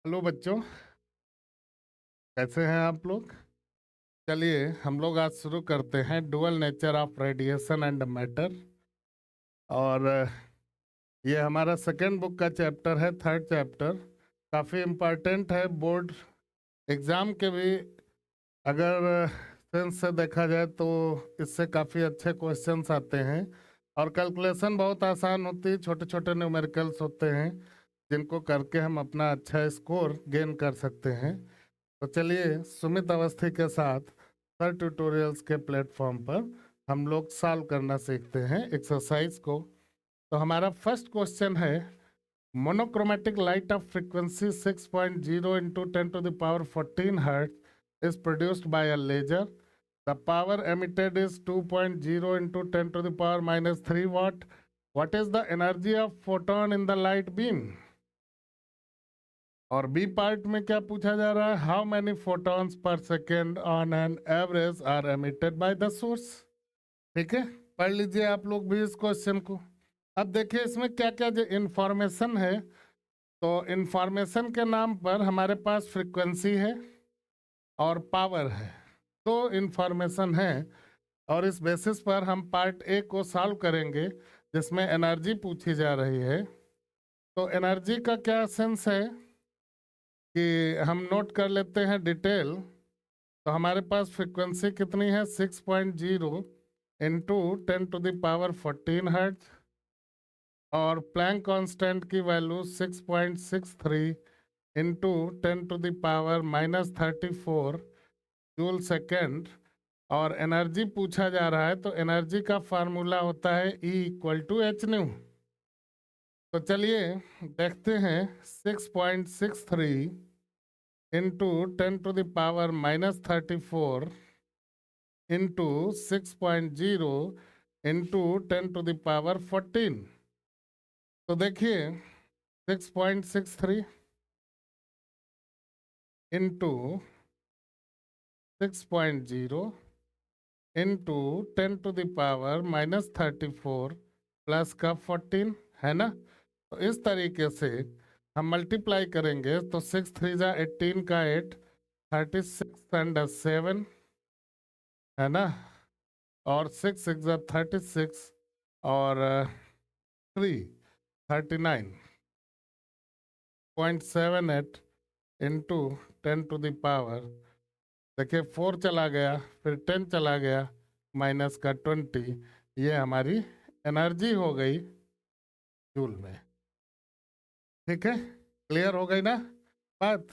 Hello बच्चों, कैसे हैं आप लोग। चलिए हम लोग आज शुरू करते हैं dual nature of radiation and matter. और ये हमारा सेकेंड बुक का चैप्टर है, थर्ड चैप्टर। काफ़ी इम्पोर्टेंट है, बोर्ड एग्ज़ाम के भी अगर सेंस से देखा जाए तो इससे काफ़ी अच्छे क्वेश्चंस आते हैं। और कैलकुलेशन बहुत आसान होती है, छोटे छोटे न्यूमेरिकल्स होते हैं जिनको करके हम अपना अच्छा स्कोर गेन कर सकते हैं। तो चलिए सुमित अवस्थी के साथ सर ट्यूटोरियल्स के प्लेटफॉर्म पर हम लोग सॉल्व करना सीखते हैं एक्सरसाइज को। तो हमारा फर्स्ट क्वेश्चन है, monochromatic light of frequency 6.0 into 10⁻14 hertz is produced by a laser. The power emitted is 2.0 into 10⁻³ watt. What is the energy of photon in the light beam? और B part में क्या पूछा जा रहा है, how many photons per second on an average are emitted by the source. ठीक है, पढ़ लीजिए आप लोग भी इस क्वेश्चन को। अब देखिए इसमें क्या क्या जो इंफॉर्मेशन है। तो इंफॉर्मेशन के नाम पर हमारे पास फ्रीक्वेंसी है और पावर है, दो इंफॉर्मेशन है। और इस बेसिस पर हम पार्ट ए को सॉल्व करेंगे जिसमें एनर्जी पूछी जा रही है। तो एनर्जी का क्या सेंस है कि हम नोट कर लेते हैं डिटेल। तो हमारे पास फ्रीक्वेंसी कितनी है, 6.0 इंटू 10⁻14 हर्ट्ज। और प्लैंक कांस्टेंट की वैल्यू 6.63 इंटू 10⁻−34 जूल सेकेंड। और एनर्जी पूछा जा रहा है, तो एनर्जी का फार्मूला होता है E = H²। तो चलिए देखते हैं, 6.63 इंटू 10⁻−34 इंटू 6.0 इंटू 10⁻14। तो देखिए 6.63 इंटू 6.0 इंटू 10⁻−34 प्लस का 14 है ना। तो इस तरीके से हम मल्टीप्लाई करेंगे तो 6×3 का 8, 36 एंड 7 है ना। और 6×6 और 39.78 इंटू 10⁻। देखिए 4 चला गया, फिर 10 चला गया, माइनस का 20। ये हमारी एनर्जी हो गई जूल में। ठीक है, क्लियर हो गई ना बात,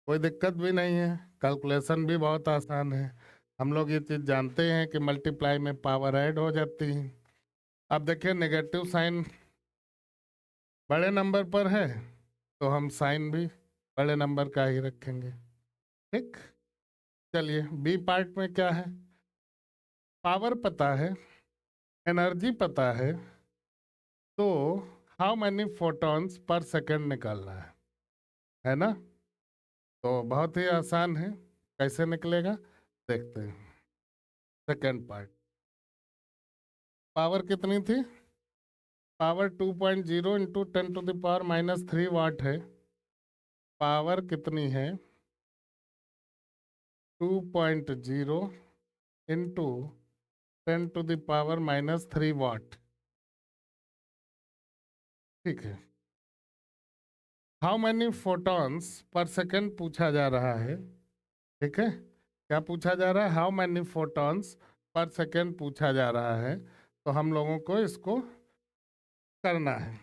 कोई दिक्कत भी नहीं है, कैलकुलेशन भी बहुत आसान है। हम लोग ये चीज़ जानते हैं कि मल्टीप्लाई में पावर ऐड हो जाती है। अब देखिए नेगेटिव साइन बड़े नंबर पर है तो हम साइन भी बड़े नंबर का ही रखेंगे। ठीक, चलिए बी पार्ट में क्या है, पावर पता है, एनर्जी पता है, तो हाउ मैनी फोटॉन्स पर सेकंड निकालना है ना। तो बहुत ही आसान है, कैसे निकलेगा देखते हैं। सेकंड पार्ट, पावर कितनी थी, पावर 2.0 इंटू 10⁻³ वाट है। पावर कितनी है, 2.0 इंटू 10⁻³ वाट। ठीक है, how many photons per second पूछा जा रहा है। ठीक है, क्या पूछा जा रहा है, how many photons per second पूछा जा रहा है। तो हम लोगों को इसको करना है।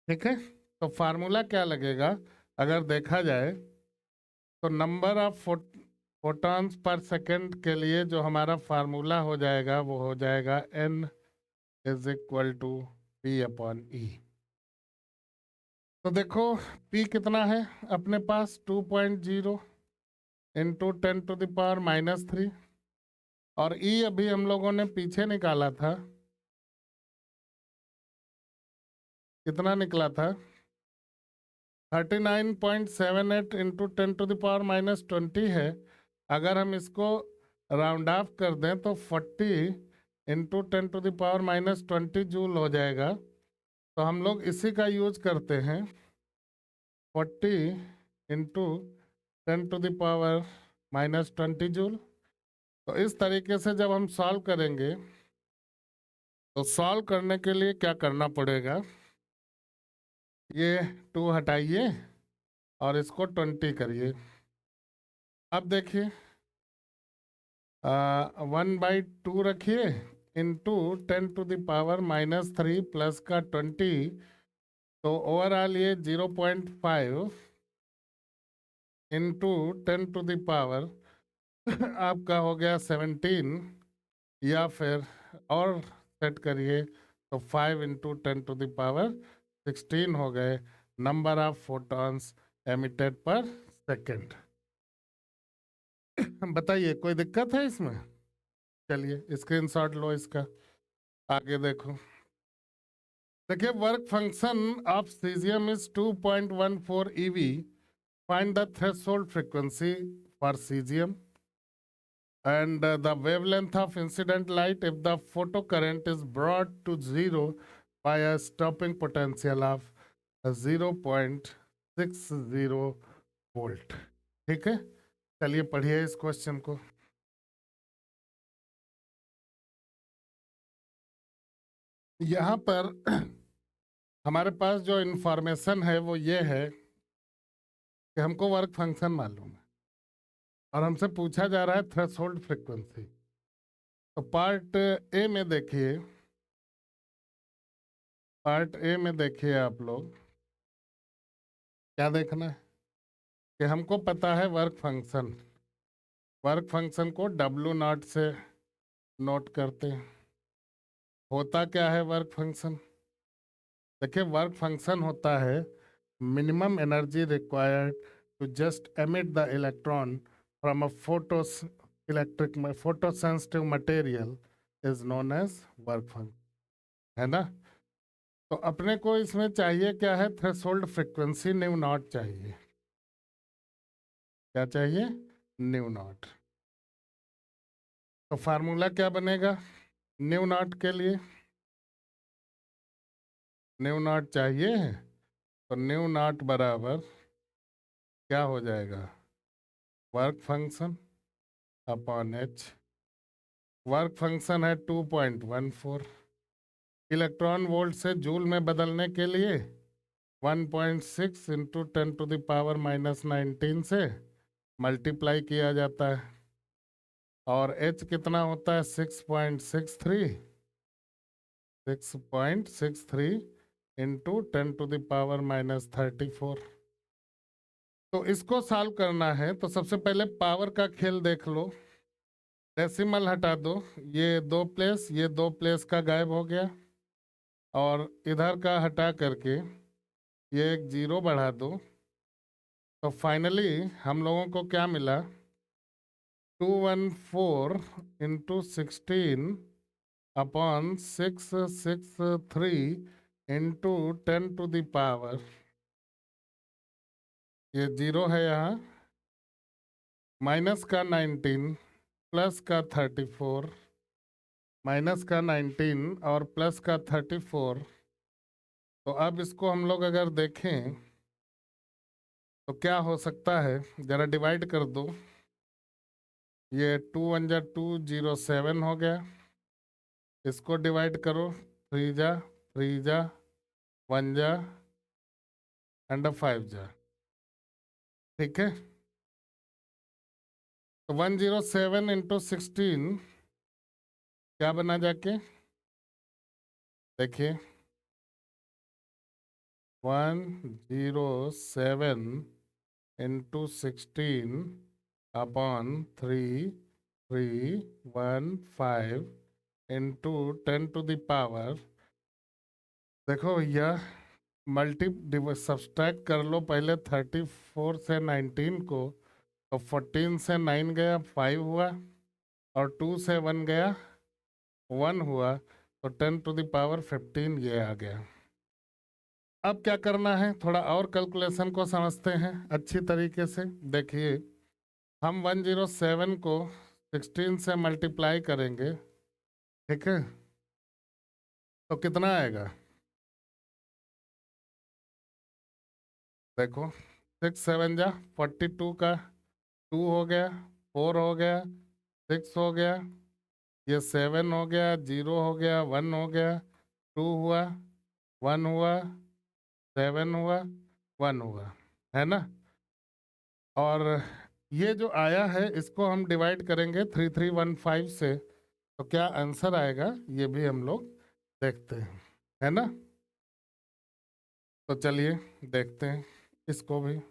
ठीक है, तो फार्मूला क्या लगेगा, अगर देखा जाए तो number of photons per second के लिए जो हमारा फार्मूला हो जाएगा वो हो जाएगा N = P/E। तो देखो P कितना है अपने पास, 2.0 इंटू 10⁻³ और E अभी हम लोगों ने पीछे निकाला था, कितना निकला था, 39.78 इंटू 10⁻⁻20 है। अगर हम इसको राउंड ऑफ कर दें तो 40 इंटू 10⁻⁻20 जूल हो जाएगा। तो हम लोग इसी का यूज करते हैं, 40 इंटू 10⁻⁻20 जूल। तो इस तरीके से जब हम सॉल्व करेंगे तो सॉल्व करने के लिए क्या करना पड़ेगा, ये 2 हटाइए और इसको 20 करिए। अब देखिए 1/2 रखिए इंटू 10⁻³ प्लस का 20, तो ओवरऑल ये 0.5 इंटू 10⁻, आपका हो गया 17, या फिर और सेट करिए तो 5 इंटू 10⁻16 हो गए नंबर ऑफ फोटॉन्स एमिटेड पर सेकेंड। बताइए कोई दिक्कत है इसमें? चलिए स्क्रीनशॉट लो इसका, आगे देखो। देखिए work function of caesium is 2.14 eV। Find the threshold frequency for caesium and the wavelength of incident light if the photocurrent is brought to zero by a stopping potential of 0.60 volt. ठीक है, चलिए पढ़िए इस question को। यहाँ पर हमारे पास जो इंफॉर्मेशन है वो ये है कि हमको वर्क फंक्शन मालूम है और हमसे पूछा जा रहा है थ्रेशोल्ड फ्रीक्वेंसी। तो पार्ट ए में देखिए, पार्ट ए में देखिए आप लोग क्या देखना है कि हमको पता है वर्क फंक्शन, वर्क फंक्शन को W0 से नोट करते हैं। होता क्या है वर्क फंक्शन? देखिए वर्क फंक्शन होता है minimum energy required to just emit the electron from a photosensitive material is known as work function, है ना। तो अपने को इसमें चाहिए क्या है, थ्रेशोल्ड फ्रीक्वेंसी न्यू नॉट चाहिए। क्या चाहिए? New not. तो फार्मूला क्या बनेगा न्यू नॉट के लिए? न्यू नॉट चाहिए, तो न्यू नॉट बराबर क्या हो जाएगा, work function upon H. Work function है 2.14, इलेक्ट्रॉन वोल्ट से जूल में बदलने के लिए 1.6 इंटू 10⁻⁻19 से मल्टीप्लाई किया जाता है, और एच कितना होता है 6.63 इंटू 10⁻⁻34। तो इसको सॉल्व करना है तो सबसे पहले पावर का खेल देख लो, डेसिमल हटा दो, ये 2 प्लेस, ये 2 प्लेस का गायब हो गया, और इधर का हटा करके ये एक 0 बढ़ा दो। तो फाइनली हम लोगों को क्या मिला, 214 इंटू 16 अपॉन 663 इंटू 10⁻, ये 0 है यहाँ, माइनस का 19 प्लस का 34, माइनस का 19 और प्लस का 34। तो अब इसको हम लोग अगर देखें तो क्या हो सकता है, जरा डिवाइड कर दो। ये 2 1 जा 207 हो गया, इसको डिवाइड करो, 3 जा 3 जा 1 जा एंड 5 जा। ठीक है, तो 107 इंटू 16 क्या बना जाके देखिए, 107 इंटू 16 अपॉन 3315 इंटू 10⁻। देखो भैया सब्सट्रैक्ट कर लो पहले 34 से 19 को, तो 14 से 9 गया 5 हुआ, और 2 से 1 गया 1 हुआ, तो 10⁻15 ये आ गया। अब क्या करना है, थोड़ा और कैलकुलेशन को समझते हैं अच्छी तरीके से। देखिए हम 107 को 16 से मल्टीप्लाई करेंगे, ठीक है, तो कितना आएगा देखो, 6 7 जा 42 का 2 हो गया, 4 हो गया, 6 हो गया, ये 7 हो गया, 0 हो गया, 1 हो गया, 2 हुआ, 1 हुआ, 7 हुआ, 1 हुआ, है ना। और ये जो आया है इसको हम डिवाइड करेंगे 3315 से, तो क्या आंसर आएगा ये भी हम लोग देखते हैं, है ना। तो चलिए देखते हैं इसको भी।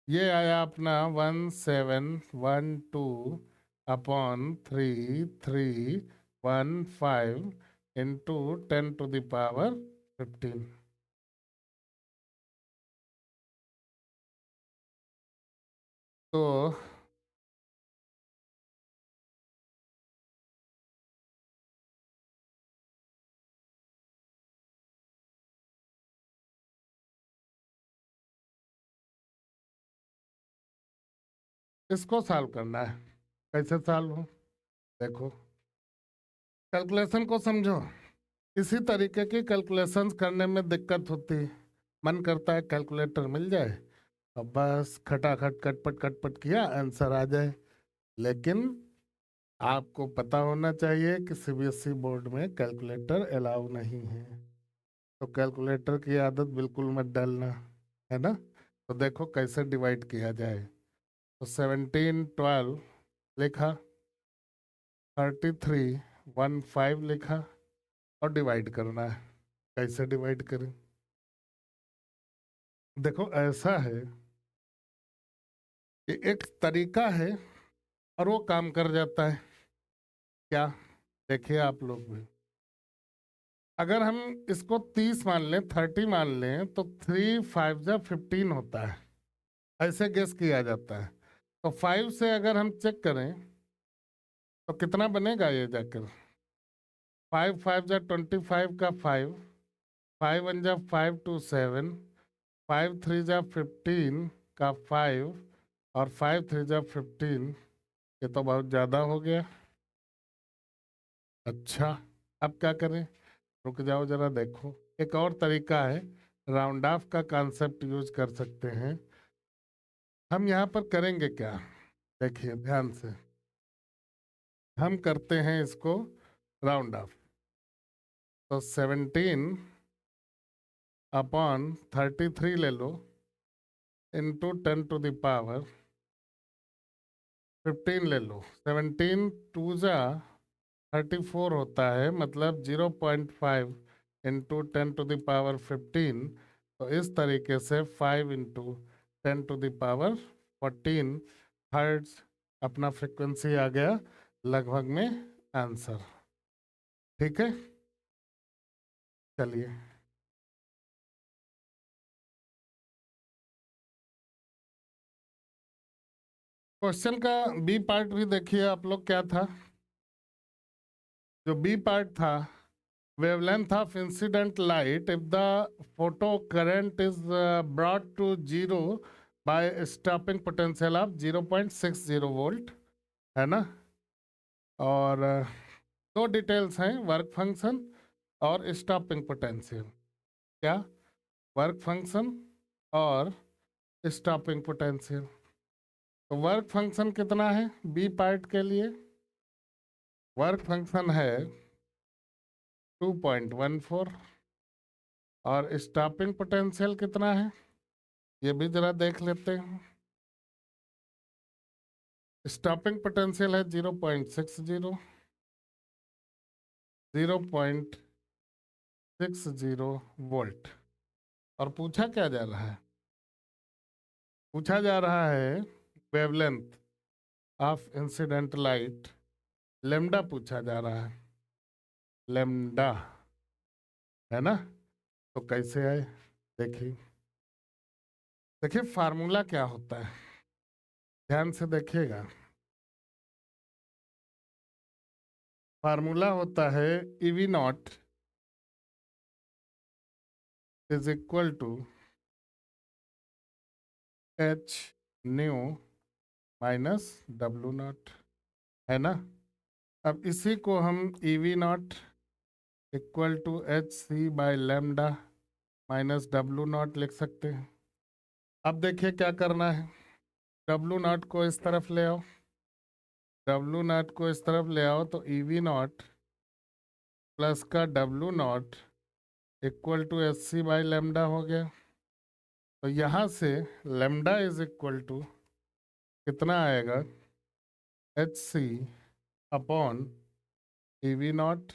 ये आया अपना 1712/3315 इंटू 10⁻15। तो इसको सॉल्व करना है। कैसे सॉल्व हो, देखो कैलकुलेशन को समझो। इसी तरीके की कैलकुलेशंस करने में दिक्कत होती है, मन करता है कैलकुलेटर मिल जाए अब बस खटाखट कटपट कटपट किया आंसर आ जाए। लेकिन आपको पता होना चाहिए कि सीबीएसई बोर्ड में कैलकुलेटर अलाउ नहीं है, तो कैलकुलेटर की आदत बिल्कुल मत डालना, है ना। तो देखो कैसे डिवाइड किया जाए। तो 1712 लिखा, 3315 लिखा और डिवाइड करना है। कैसे डिवाइड करें, देखो ऐसा है कि एक तरीका है और वो काम कर जाता है। क्या, देखिए आप लोग भी, अगर हम इसको 30 मान लें, 30 मान लें, तो 3 5 जा 15 होता है, ऐसे गेस किया जाता है। तो 5 से अगर हम चेक करें तो कितना बनेगा ये जाकर, 5 5 जा 25 का 5, 5 1 जा 5 2 7, 5 3 जा 15 का 5 और 5 3 जा 15, ये तो बहुत ज़्यादा हो गया। अच्छा, अब क्या करें, रुक जाओ जरा देखो, एक और तरीका है, राउंड ऑफ का कॉन्सेप्ट यूज कर सकते हैं। हम यहाँ पर करेंगे क्या, देखिए ध्यान से, हम करते हैं इसको राउंड ऑफ। तो 17/33 ले लो इंटू 10⁻15 ले लो। 17 2 जा 34 होता है, मतलब 0.5 इंटू 10⁻15। तो इस तरीके से 5 इंटू 10⁻14 हर्ट्ज अपना फ्रिक्वेंसी आ गया लगभग में आंसर। ठीक है, चलिए क्वेश्चन का बी पार्ट भी देखिए आप लोग, क्या था जो बी पार्ट था, wavelength of incident light if the photo current is brought to zero by stopping potential of 0.60 volt, है ना। और दो डिटेल्स हैं, वर्क फंक्शन और स्टॉपिंग पोटेंशियल। क्या, वर्क फंक्शन और स्टॉपिंग पोटेंशियल। तो वर्क फंक्शन कितना है बी पार्ट के लिए, वर्क फंक्शन है 2.14 और स्टॉपिंग पोटेंशियल कितना है ये भी जरा देख लेते हैं। स्टॉपिंग पोटेंशियल है 0.60, 0.60 वोल्ट। और पूछा क्या जा रहा है, पूछा जा रहा है wavelength of incident light, lambda पूछा जा रहा है, लेमडा, है ना। तो कैसे आए, देखिए देखिए फार्मूला क्या होता है, ध्यान से देखिएगा। फार्मूला होता है E V naught is equal to h nu minus W naught, है ना। अब इसी को हम E V naught equal to h c by lambda minus W naught लिख सकते हैं। अब देखिए क्या करना है, डब्लू नॉट को इस तरफ ले आओ, डब्लू नॉट को इस तरफ ले आओ तो ई वी नॉट प्लस का W naught equal to h c by lambda हो गया। तो यहाँ से लेमडा इज इक्वल टू कितना आएगा, h c upon E V naught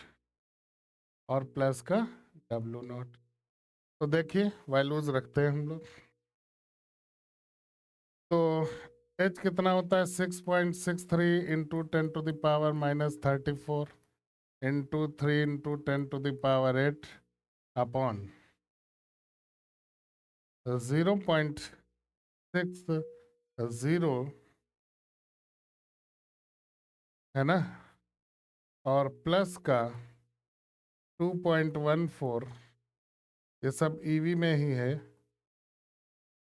और प्लस का डब्लू नॉट। तो देखिए वैल्यूज रखते हैं हम लोग। तो h कितना होता है, 6.63 इंटू 10⁻⁻34 इंटू 3 इंटू 10⁻8 अपॉन 0.60 है ना, और प्लस का 2.14, ये सब ईवी में ही है।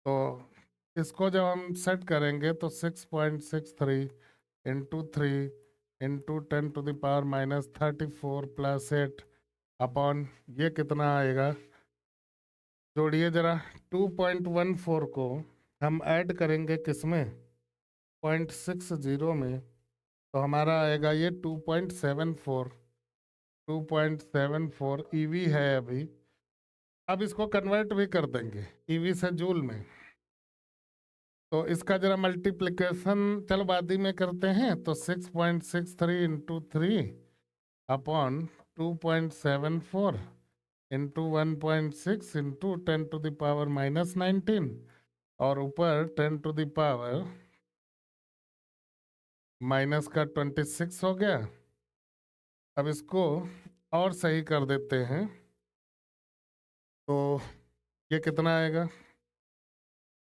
तो इसको जब हम सेट करेंगे तो 6.63 इंटू 3 इंटू 10⁻⁻34 प्लस 8 अपॉन ये कितना आएगा, जोड़िए जरा, 2.14 को हम ऐड करेंगे किसमें, 0.60 में, तो हमारा आएगा ये 2.74, 2.74 ईवी है अभी। अब इसको कन्वर्ट भी कर देंगे ईवी से जूल में, तो इसका जरा मल्टीप्लिकेशन चलो बाद ही में करते हैं। तो 6.63 इंटू 3 अपॉन 2.74 इंटू 1.6 इंटू 10⁻⁻19 और ऊपर 10⁻⁻26 हो गया। अब इसको और सही कर देते हैं, तो ये कितना आएगा,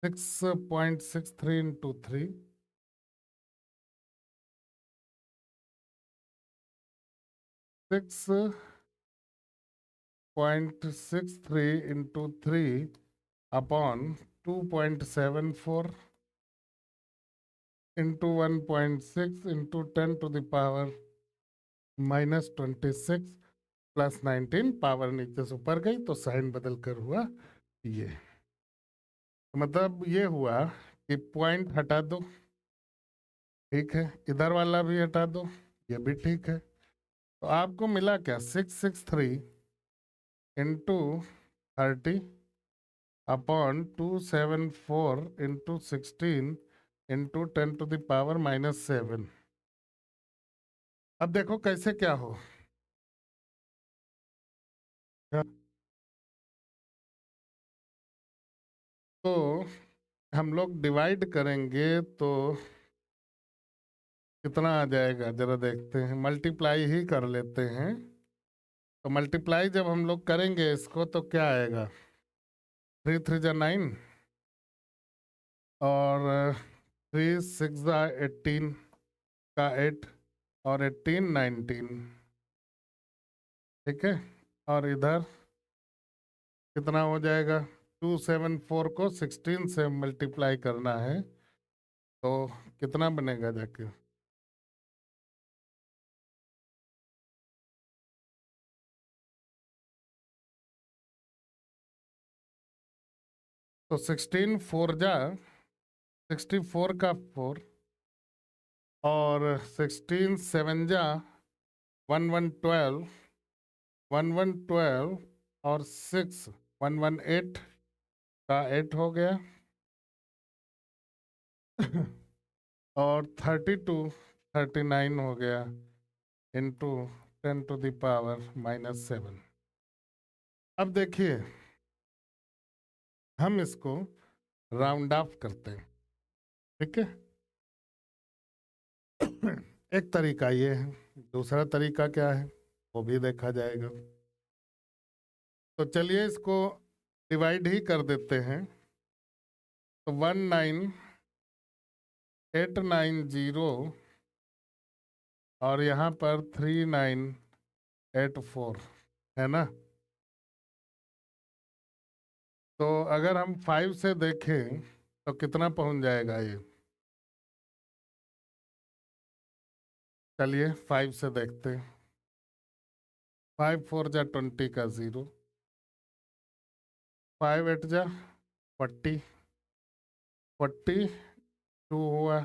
6.63 into 3 6.63 into 3 upon 2.74 into 1.6 into 10⁻⁻26 plus 19, power नीचे से ऊपर गई तो साइन बदल कर हुआ ये। मतलब ये हुआ कि पॉइंट हटा दो, ठीक है, इधर वाला भी हटा दो, ये भी ठीक है। तो आपको मिला क्या, 663 इंटू 30 अपॉन 274 इंटू 16 इंटू 10⁻⁻7। अब देखो कैसे क्या हो, तो हम लोग डिवाइड करेंगे तो कितना आ जाएगा जरा देखते हैं, मल्टीप्लाई ही कर लेते हैं। तो मल्टीप्लाई जब हम लोग करेंगे इसको तो क्या आएगा, 3 3 जा 9 और 3 6 जा 18 का 8 और 18 19, ठीक है। और इधर कितना हो जाएगा, 274 को 16 से मल्टीप्लाई करना है तो कितना बनेगा जाके, तो 16 4 जा 64 का 4 और 16 7 जा 1112, 1112 और 6 118 का 8 हो गया और 32 39 हो गया इंटू 10⁻⁻7। अब देखिए हम इसको राउंड ऑफ करते हैं, ठीक है। एक तरीका ये है, दूसरा तरीका क्या है वो भी देखा जाएगा। तो चलिए इसको डिवाइड ही कर देते हैं। तो 19890 और यहाँ पर 3984 है ना। तो अगर हम 5 से देखें तो कितना पहुंच जाएगा ये, चलिए 5 से देखते हैं। 5 4 जा 20 का 0, 5 8 जा 40 42 हुआ।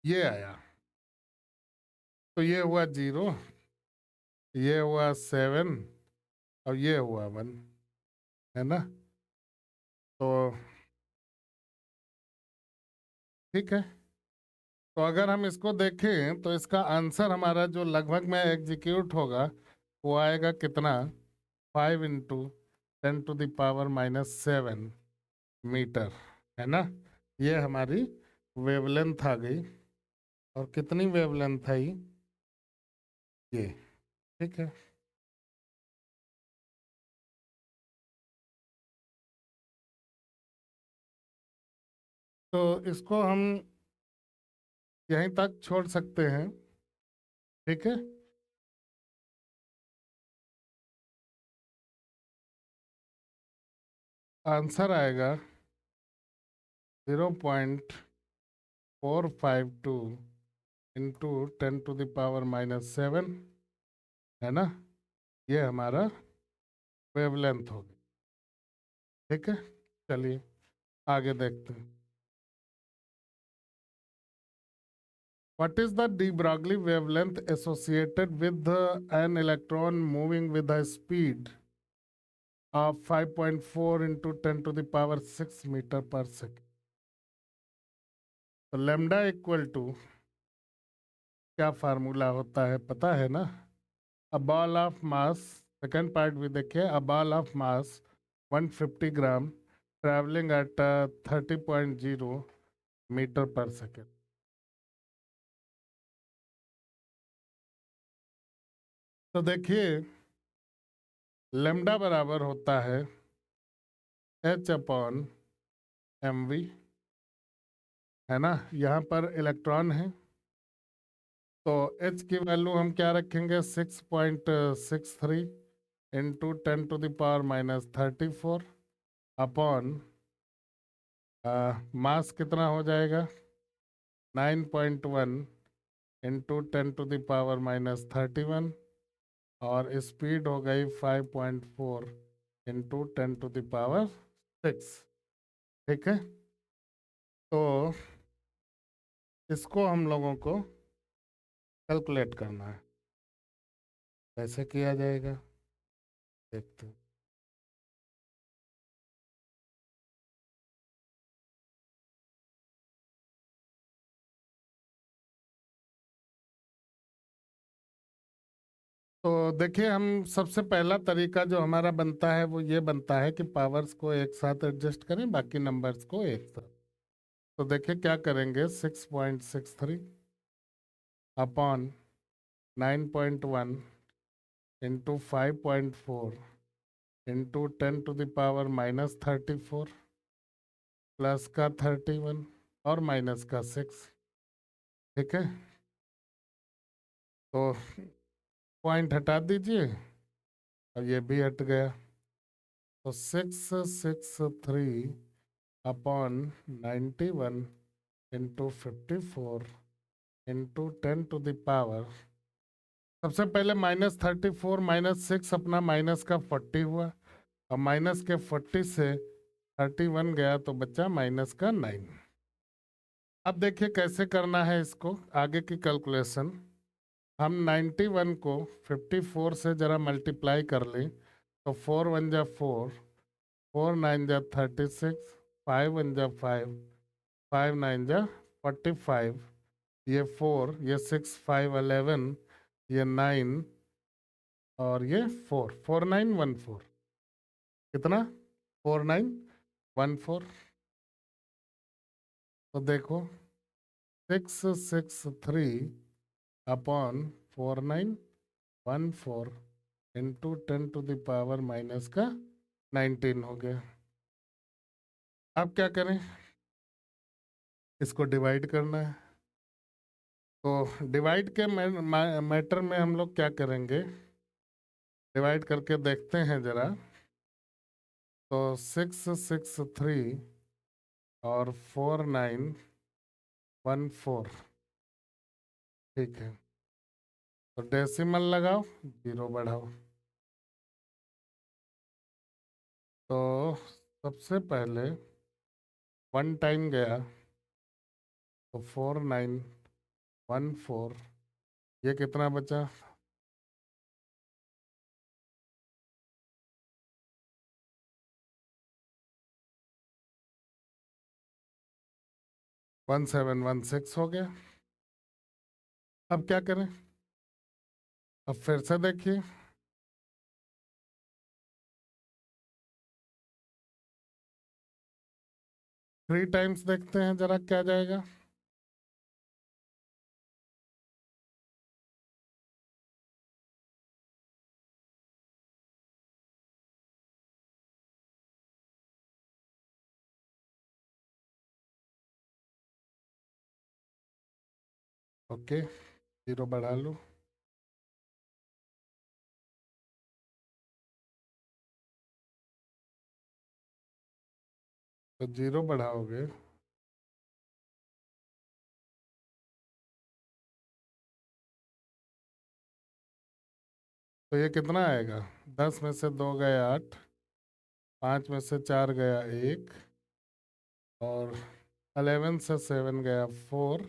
ये आया, तो ये हुआ 0, ये हुआ 7 और ये हुआ 1, है ना? तो ठीक है, तो अगर हम इसको देखें तो इसका आंसर हमारा जो लगभग में एग्जीक्यूट होगा वो आएगा कितना, 5 × 10⁻⁻⁷ मीटर, है ना? ये हमारी वेवलेंथ आ गई। और कितनी वेवलेंथ आई ये, ठीक है। तो इसको हम यहीं तक छोड़ सकते हैं, ठीक है। आंसर आएगा 0.452 × 10⁻⁷, है ना? ये हमारा वेवलेंथ होगी, ठीक है। चलिए आगे देखते हैं। What is the de Broglie wavelength associated with an electron moving with a speed of 5.4 × 10⁻⁶ metre per second? तो लेमडा इक्वल टू क्या फार्मूला होता है पता है ना? A ball of mass, second part भी देखिए, a ball of mass 150 gram travelling at 30.0 metre per second. तो देखिए लेमडा बराबर होता है H/mv, है ना? यहाँ पर इलेक्ट्रॉन है, तो H की वैल्यू हम क्या रखेंगे, 6.63 × 10⁻⁻34 अपॉन मास कितना हो जाएगा, 9.1 × 10⁻⁻31 और स्पीड हो गई 5.4 × 10⁻⁶, ठीक है। तो इसको हम लोगों को कैलकुलेट करना है, कैसे किया जाएगा देखते हैं। तो देखिए हम सबसे पहला तरीका जो हमारा बनता है वो ये बनता है कि पावर्स को एक साथ एडजस्ट करें, बाकी नंबर्स को एक साथ। तो देखिए क्या करेंगे, 6.63 अपॉन 9.1 इंटू 5.4 इंटू 10⁻⁻34 प्लस का 31 और माइनस का 6, ठीक है। तो पॉइंट हटा दीजिए और ये भी हट गया, तो 663 अपॉन 91 इंटू 54 इंटू 10⁻। सबसे पहले -34 -6 अपना माइनस का 40 हुआ, और माइनस के 40 से 31 गया तो बचा माइनस का 9। अब देखिए कैसे करना है इसको आगे की कैलकुलेशन। हम 91 को 54 से जरा मल्टीप्लाई कर लें, तो 4 1 जा 4, 4 9 जा 36, 5 1 जा 5, 5 9 जा 45, ये 4, ये 6 5 11, ये 9 और ये 4, 4914, कितना, 4914। तो देखो 663 अपॉन 4914 इंटू 10⁻⁻ माइनस का 19 हो गया। अब क्या करें, इसको डिवाइड करना है। तो डिवाइड के मैटर में हम लोग क्या करेंगे, डिवाइड करके देखते हैं जरा। तो 663 और 4914, ठीक है। तो डेसिमल लगाओ, 0 बढ़ाओ। तो सबसे पहले 1 टाइम गया तो 4914, ये कितना बचा? 1716 हो गया। अब क्या करें? अब फिर से देखिए, 3 टाइम्स देखते हैं जरा क्या जाएगा। ओके, 0 बढ़ा लो। तो 0 बढ़ाओगे तो ये कितना आएगा? 10 में से 2 गए 8, 5 में से 4 गया 1, और 11 से 7 गया 4,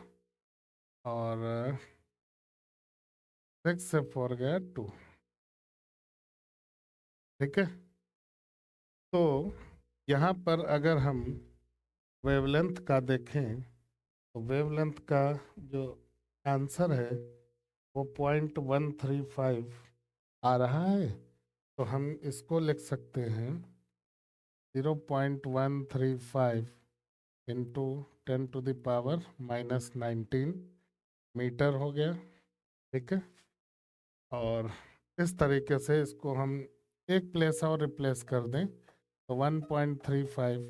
और 6 से 4 गया 2। ठीक है, तो यहाँ पर अगर हम वेवलेंथ का देखें तो वेवलेंथ का जो आंसर है वो 0.135 आ रहा है। तो हम इसको लिख सकते हैं 0.135 इंटू 10⁻⁻19 मीटर हो गया। ठीक है, और इस तरीके से इसको हम एक प्लेस और रिप्लेस कर दें तो 1.35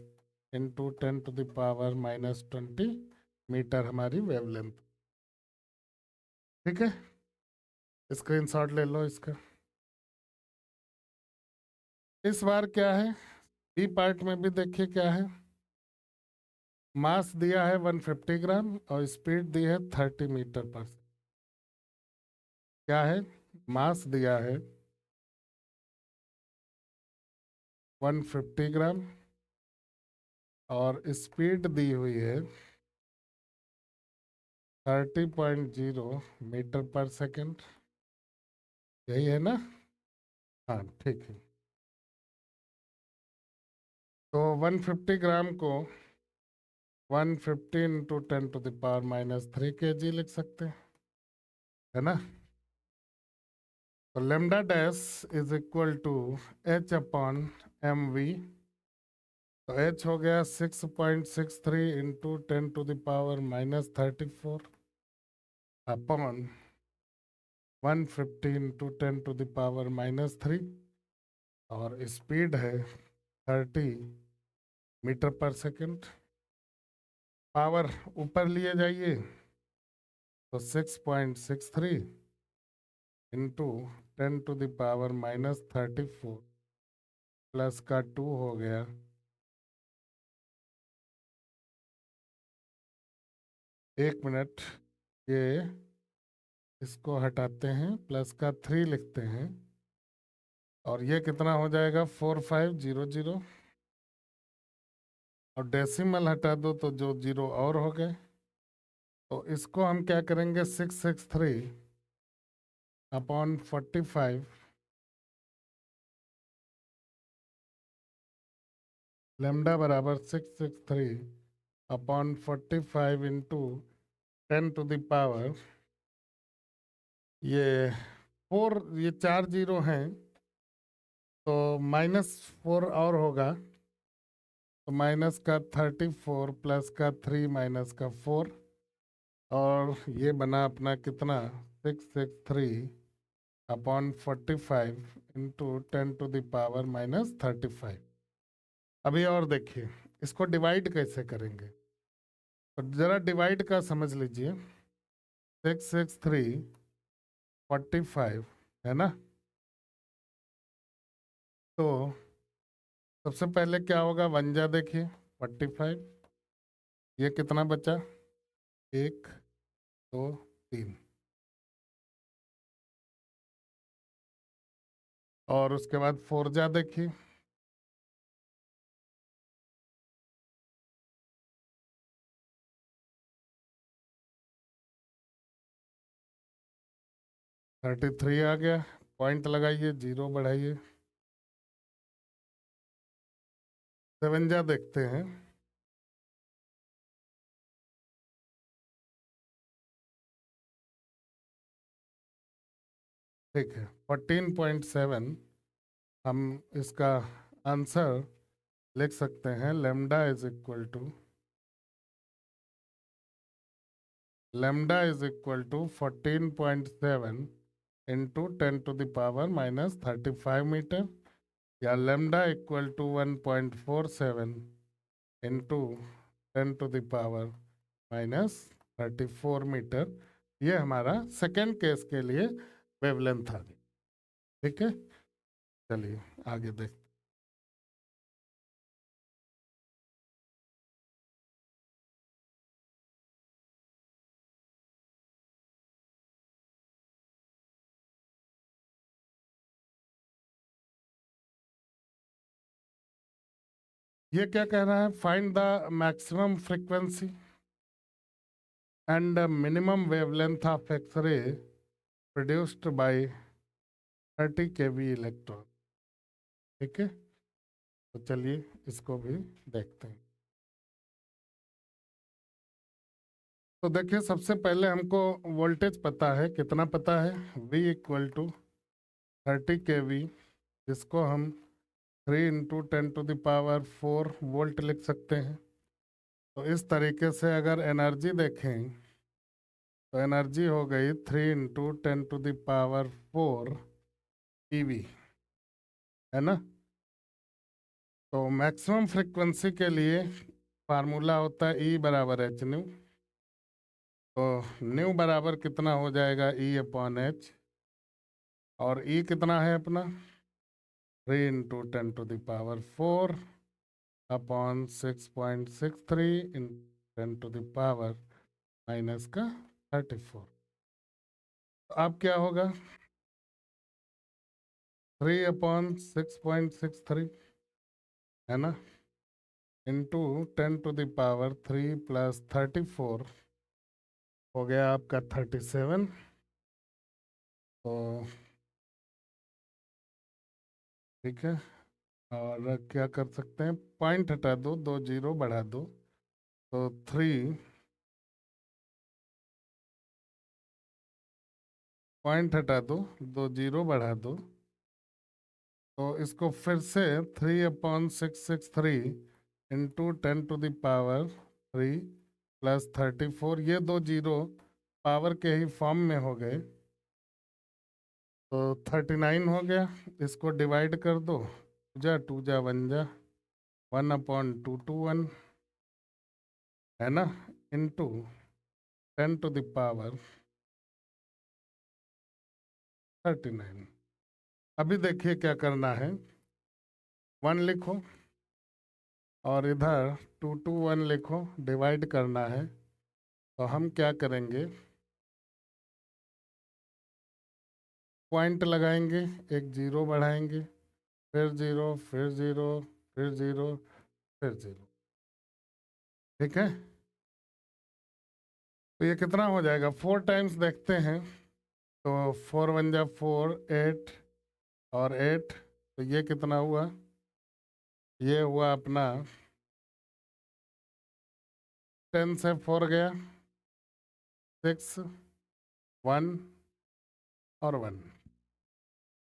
इंटू 10⁻⁻20 मीटर हमारी वेवलेंथ। ठीक है, स्क्रीनशॉट ले लो इसका। इस बार क्या है, बी पार्ट में भी देखिए क्या है। मास दिया है 150 ग्राम और स्पीड दी है 30 मीटर पर। क्या है? मास दिया है 150 ग्राम और स्पीड दी हुई है 30.0 मीटर पर सेकंड। यही है ना? हाँ ठीक है। तो 150 ग्राम को 150 इंटू 10⁻³ लिख सकते हैं, है ना? तो lambda dash is equal to H/mv। तो H हो गया 6.63 इंटू 10⁻⁻34 अपॉन 150 इंटू 10⁻⁻3, और स्पीड है 30 मीटर पर सेकंड। पावर ऊपर लिए जाइए तो 6.63 इंटू 10⁻⁻34 प्लस का 2 हो गया, एक मिनट, ये इसको हटाते हैं, प्लस का 3 लिखते हैं, और ये कितना हो जाएगा 4500, और डेसिमल हटा दो तो जो 0 और हो गए। तो इसको हम क्या करेंगे, 663/45, लेमडा बराबर 663/45 इंटू 10⁻, ये 4, ये 4 0 हैं तो -4 और होगा, तो माइनस का 34 प्लस का 3 माइनस का 4, और ये बना अपना कितना 663/45 इंटू 10⁻⁻35। अभी और देखिए इसको डिवाइड कैसे करेंगे, तो जरा डिवाइड का समझ लीजिए। 663/45 है ना? तो सबसे पहले क्या होगा, वंजा देखिए 45, ये कितना बचा, 1 2 3, और उसके बाद 4 जा देखिए, थर्टी थ्री आ गया। पॉइंट लगाइए, जीरो बढ़ाइए, 7 जा देखते हैं। ठीक है, 14.7 हम इसका आंसर लिख सकते हैं। Lambda is equal to 14.7 into 10⁻⁻35 metre, या lambda equal to 1.47 into 10⁻⁻34 metre. ये हमारा सेकेंड केस के लिए वेवलेंथ आ गई। ठीक है, चलिए आगे देख। ये क्या कह रहा है? Find the maximum frequency and minimum wavelength of X ray produced by 30 K V electron. ठीक है, तो चलिए इसको भी देखते हैं। तो देखिए, सबसे पहले हमको वोल्टेज पता है, कितना पता है? V इक्वल टू 30 kV, जिसको हम 3 × 10⁻⁴ लिख सकते हैं। तो इस तरीके से अगर एनर्जी देखें तो एनर्जी हो गई 3 × 10⁻⁴ PV, है ना। तो मैक्सिमम फ्रीक्वेंसी के लिए फार्मूला होता है E बराबर एच न्यू। तो न्यू बराबर कितना हो जाएगा? E/H। और E कितना है अपना? 3 × 10⁻⁴ अपॉन 6.63 इन 10⁻⁻34। तो अब क्या होगा? 3/6.63, है ना, इंटू 10⁻³ प्लस 34 हो गया आपका 37। तो ठीक है, और क्या कर सकते हैं? पॉइंट हटा दो, 2 जीरो बढ़ा दो, तो 3 पॉइंट हटा दो, 2 जीरो बढ़ा दो, तो इसको फिर से 3/663 इंटू 10⁻³ प्लस 34, ये 2 जीरो पावर के ही फॉर्म में हो गए, तो 39 हो गया। इसको डिवाइड कर दो, 2 जा 1 जा 1/221, है ना, इंटू 10⁻39। अभी देखिए क्या करना है, 1 लिखो और इधर 221 लिखो, डिवाइड करना है। तो हम क्या करेंगे? पॉइंट लगाएंगे, एक जीरो बढ़ाएंगे, फिर जीरो, फिर जीरो, फिर जीरो, फिर जीरो। ठीक है, तो ये कितना हो जाएगा? 4 टाइम्स देखते हैं, तो 4 × 1 = 4, 8 और 8, तो ये कितना हुआ? ये हुआ अपना 10 से 4 गया, 6, 1 और 1।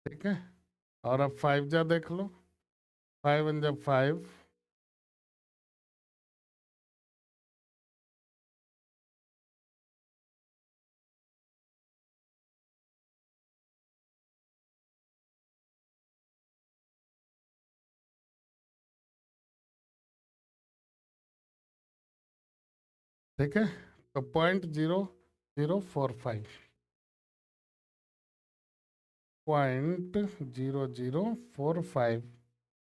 ठीक है, और अब 5 जा देख लो, 5 × 1 = 5। ठीक है, तो 0.0045, 0.0045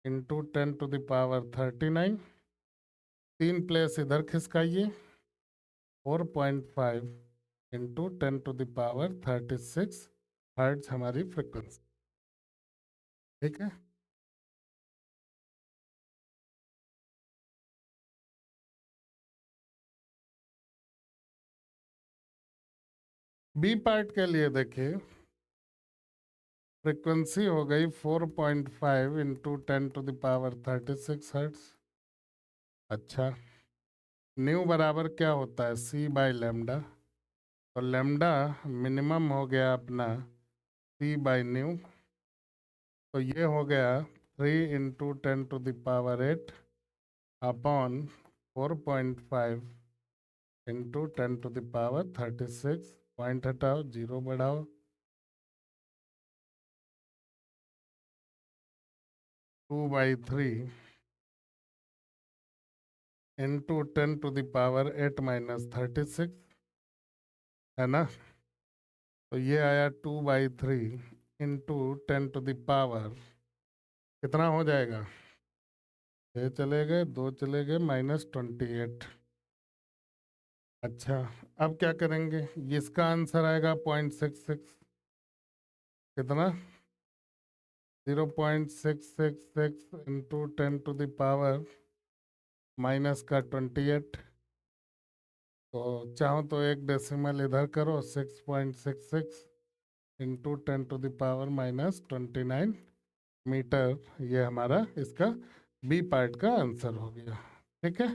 इंटू 10⁻39। 3 प्लेस इधर खिसकाइए, 4.5 इंटू 10⁻36 हर्ट्ज हमारी फ्रिक्वेंसी। ठीक है। बी पार्ट के लिए देखिए, फ्रीक्वेंसी हो गई 4.5 इंटू 10⁻36 हर्ट्स। अच्छा, न्यू बराबर क्या होता है, सी बाय लेमडा। तो लेमडा मिनिमम हो गया अपना सी बाय न्यू। तो ये हो गया 3 × 10⁸ अपॉन 4.5 इंटू 10⁻36। पॉइंट हटाओ, जीरो बढ़ाओ, 2/3 इंटू 10⁻8 - 36, है ना। तो ये आया 2/3 इंटू 10⁻, कितना हो जाएगा, 6 चले गए, 2 चले गए, -28। अच्छा, अब क्या करेंगे, इसका आंसर आएगा 0.66, कितना, 0.666 इंटू 10⁻, माइनस का 28। तो चाहो तो एक डेसिमल इधर करो, 6.66 इंटू 10⁻, -29 मीटर। ये हमारा इसका बी पार्ट का आंसर हो गया। ठीक है,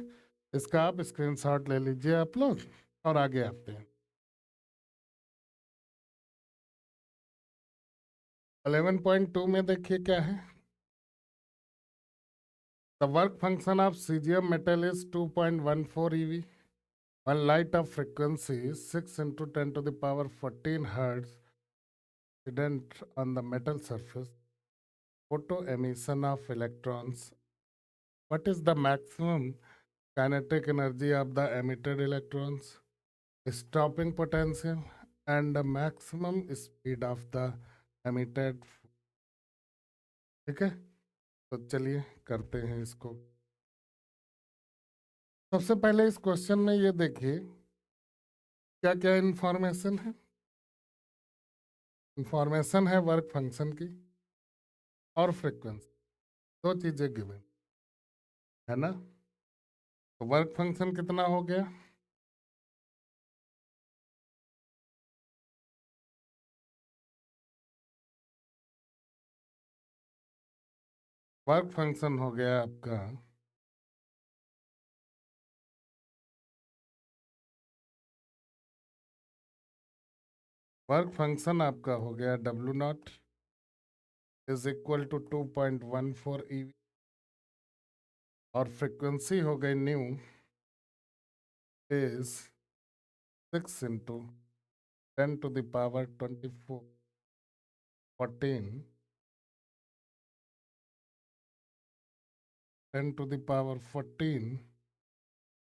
इसका आप स्क्रीनशॉट ले लीजिए आप लोग, और आगे आते हैं। 11.2 में देखिए क्या है, the work function of caesium metal is 2.14 eV, one light of frequency 6 into 10⁻14 hertz incident on the metal surface, photo emission of electrons. What is the maximum kinetic energy of the emitted electrons, stopping potential, and the maximum speed of the emitted? ठीक है, तो चलिए करते हैं इसको। सबसे पहले इस क्वेश्चन में ये देखिए क्या क्या इंफॉर्मेशन है। इंफॉर्मेशन है वर्क फंक्शन की और फ्रीक्वेंसी, दो चीजें गिवन है ना। तो वर्क फंक्शन कितना हो गया, वर्क फंक्शन हो गया आपका वर्क फंक्शन आपका हो गया W0 is equal to 2.14 eV, और फ्रीक्वेंसी हो गई न्यू इज 6 इंटू 10⁻24 14 10⁻14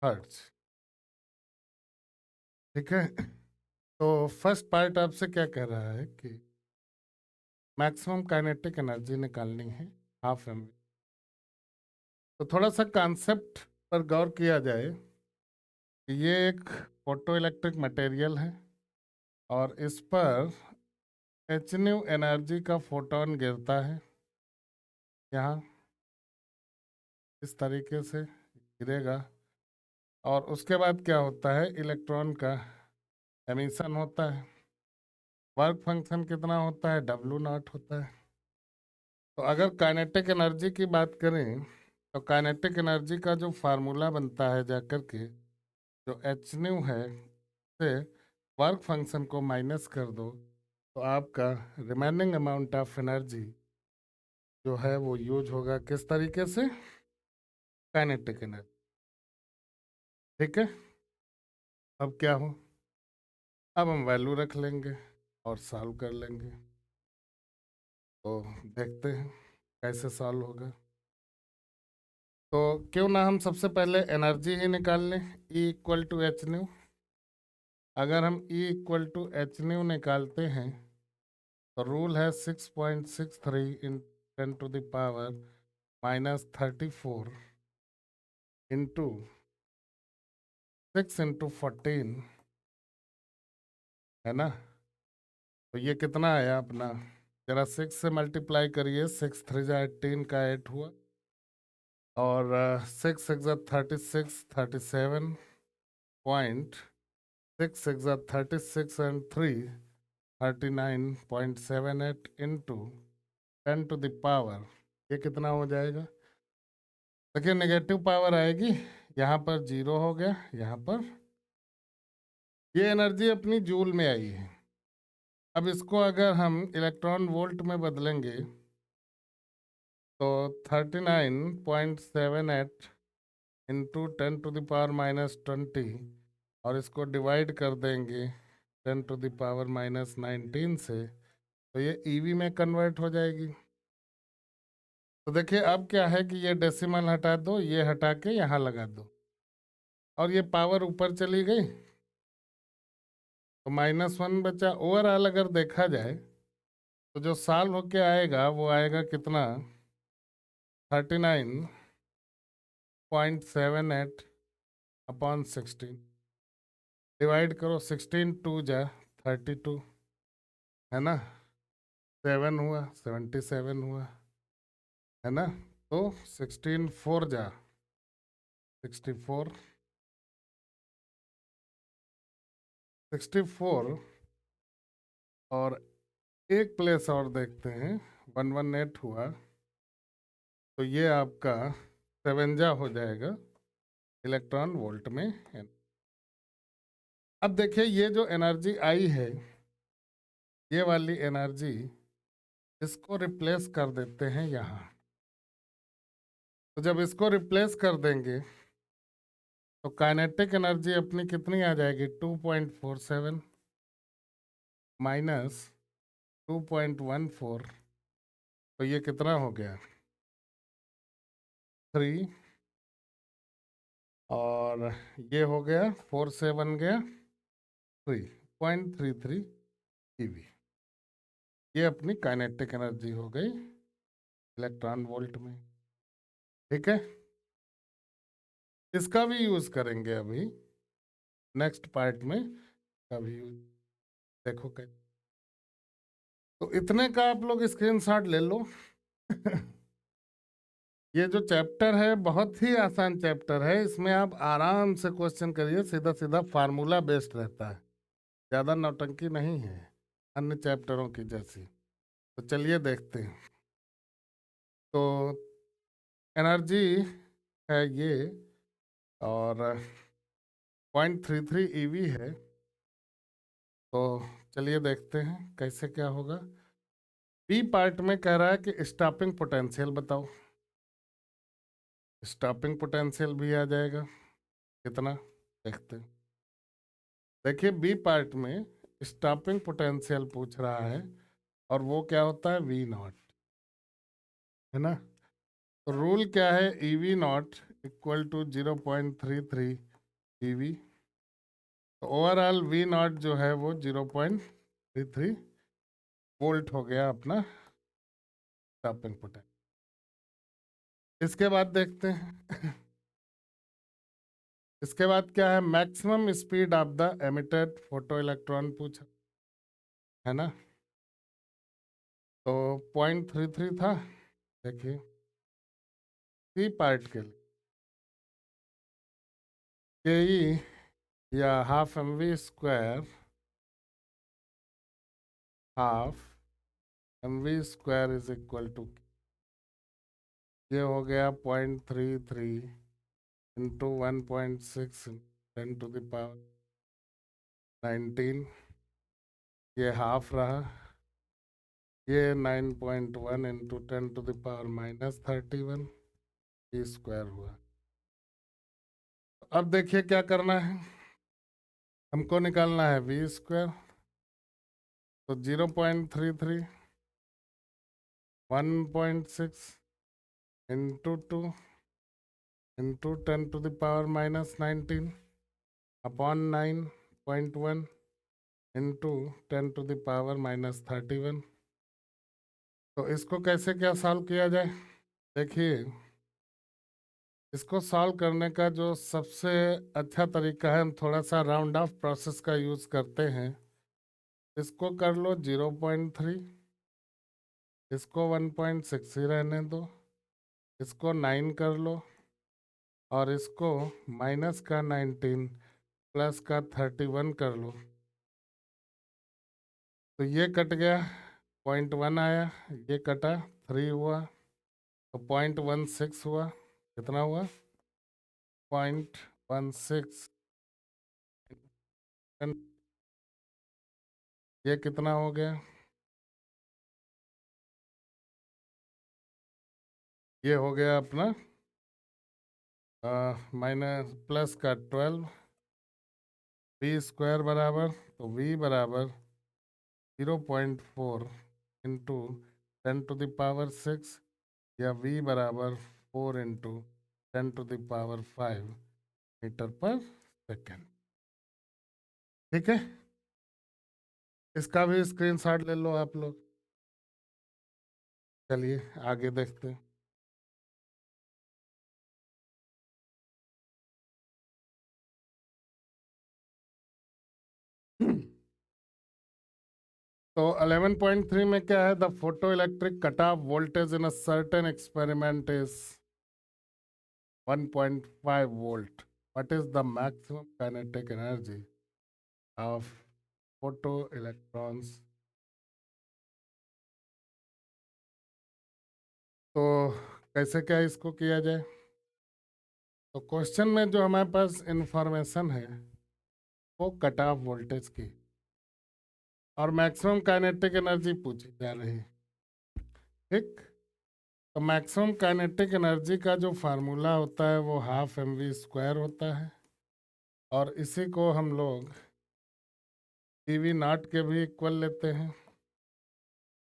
हर्ट्ज। ठीक है, तो फर्स्ट पार्ट आपसे क्या कह रहा है कि मैक्सिमम काइनेटिक एनर्जी निकालनी है, ½ mv। तो थोड़ा सा कॉन्सेप्ट पर गौर किया जाए कि ये एक फोटो इलेक्ट्रिक मटेरियल है और इस पर Hν एनर्जी का फोटोन गिरता है, यहाँ इस तरीके से गिरेगा, और उसके बाद क्या होता है, इलेक्ट्रॉन का एमिशन होता है। वर्क फंक्शन कितना होता है, W0 होता है। तो अगर काइनेटिक एनर्जी की बात करें तो काइनेटिक एनर्जी का जो फार्मूला बनता है जाकर के, जो Hν है, से वर्क फंक्शन को माइनस कर दो तो आपका रिमेनिंग अमाउंट ऑफ एनर्जी जो है वो यूज होगा किस तरीके से, काइनेटिक एनर्जी। ठीक है, अब क्या हो, अब हम वैल्यू रख लेंगे और सॉल्व कर लेंगे। तो देखते हैं कैसे सॉल्व होगा। तो क्यों ना हम सबसे पहले एनर्जी ही निकाल लें, E = H⁻। अगर हम E = निकालते हैं तो रूल है 6.63 × 10⁻34 इंटू 6 × 14, है ना। तो ये कितना आया अपना जरा 6 से मल्टीप्लाई करिए, 6 3 जा 18 का 8 हुआ, और 6 6 जा 36, 37.6 6 जा 36 and 3 39.78 into 10 to the power, ये कितना हो जाएगा? देखिए नेगेटिव पावर आएगी, यहाँ पर 0 हो गया, यहाँ पर ये एनर्जी अपनी जूल में आई है। अब इसको अगर हम इलेक्ट्रॉन वोल्ट में बदलेंगे तो 39.78 इंटू 10 टू द पावर -20, और इसको डिवाइड कर देंगे 10 टू द पावर -19 से, तो ये ईवी में कन्वर्ट हो जाएगी। तो देखिए अब क्या है कि ये डेसिमल हटा दो, ये हटा के यहाँ लगा दो, और ये पावर ऊपर चली गई, तो -1 बचा। ओवरऑल अगर देखा जाए तो जो सॉल्व होके आएगा वो आएगा कितना? 39.78 अपॉन 16, डिवाइड करो, 16 2 जा 32, है ना, 7 हुआ, 77 हुआ, है ना। तो 16 4 जा 64, 64, और एक प्लेस और देखते हैं, 118 हुआ, तो ये आपका 7 जा हो जाएगा इलेक्ट्रॉन वोल्ट में। अब देखिए ये जो एनर्जी आई है, ये वाली एनर्जी, इसको रिप्लेस कर देते हैं यहाँ। तो जब इसको रिप्लेस कर देंगे तो काइनेटिक एनर्जी अपनी कितनी आ जाएगी? 2.47 माइनस 2.14, तो ये कितना हो गया? 3, और ये हो गया 4 से बन गया 3.33 ईवी। ये अपनी काइनेटिक एनर्जी हो गई इलेक्ट्रॉन वोल्ट में। ठीक है, इसका भी यूज करेंगे अभी नेक्स्ट पार्ट में, का भी यूज देखो कैसे। तो इतने का आप लोग स्क्रीनशॉट ले लो। ये जो चैप्टर है बहुत ही आसान चैप्टर है, इसमें आप आराम से क्वेश्चन करिए, सीधा सीधा फार्मूला बेस्ड रहता है, ज़्यादा नौटंकी नहीं है अन्य चैप्टरों की जैसी। तो चलिए देखते हैं। तो एनर्जी है ये, और 0.33 ईवी है। तो चलिए देखते हैं कैसे क्या होगा। बी पार्ट में कह रहा है कि स्टॉपिंग पोटेंशियल बताओ। स्टॉपिंग पोटेंशियल भी आ जाएगा, कितना देखते हैं। देखिए बी पार्ट में स्टॉपिंग पोटेंशियल पूछ रहा है, और वो क्या होता है? वी नॉट, है ना। तो रूल क्या है? E V naught equal to 0.33 E V. तो ओवरऑल वी नॉट जो है वो 0.33 वोल्ट हो गया अपना स्टॉपिंग पोटेंशियल। इसके बाद देखते हैं। इसके बाद क्या है? Maximum speed of the emitted photo electron पूछा, है ना। तो 0.33 था। देखिए सी पार्ट के लिए के ई या half m v square, half m v square is equal to, ये हो गया 0.33 इंटू 1.6 10 टू द पावर 19, ये हाफ रहा, ये 9.1 into 10 to the power -31 E square हुआ। अब देखिए क्या करना है, हमको निकालना है वी स्क्वायर। तो 0.33 1.6 into 2 into 10 to the power -19 upon 9.1 into 10 to the power -31। तो इसको कैसे क्या सॉल्व किया जाए? देखिए इसको सॉल्व करने का जो सबसे अच्छा तरीका है, हम थोड़ा सा राउंड ऑफ प्रोसेस का यूज़ करते हैं। इसको कर लो 0.3, इसको 1.6 ही रहने दो, इसको 9 कर लो, और इसको माइनस का 19 प्लस का 31 कर लो। तो ये कट गया, 0.1 आया, ये कटा 3 हुआ, तो 0.16 हुआ। कितना हुआ? 0.16। ये कितना हो गया? ये हो गया अपना माइनस प्लस का 12, वी स्क्वायर बराबर, तो वी बराबर 0.4 इंटू 10⁻⁶, या वी बराबर 4 इंटू 10⁵ मीटर पर सेकेंड। ठीक है, इसका भी स्क्रीनशॉट ले लो आप लोग। चलिए आगे देखते हैं। तो 11.3 में क्या है? The photo electric cut off voltage in a certain experiment is 1.5 volt. What is the maximum kinetic energy of photo electrons? तो कैसे क्या इसको किया जाए? तो क्वेश्चन में जो हमारे पास इंफॉर्मेशन है वो कट ऑफ वोल्टेज की और मैक्सिमम काइनेटिक एनर्जी पूछी जा रही है। ठीक, तो मैक्सिमम काइनेटिक एनर्जी का जो फार्मूला होता है वो ½ mv² होता है, और इसी को हम लोग PV0 के भी इक्वल लेते हैं।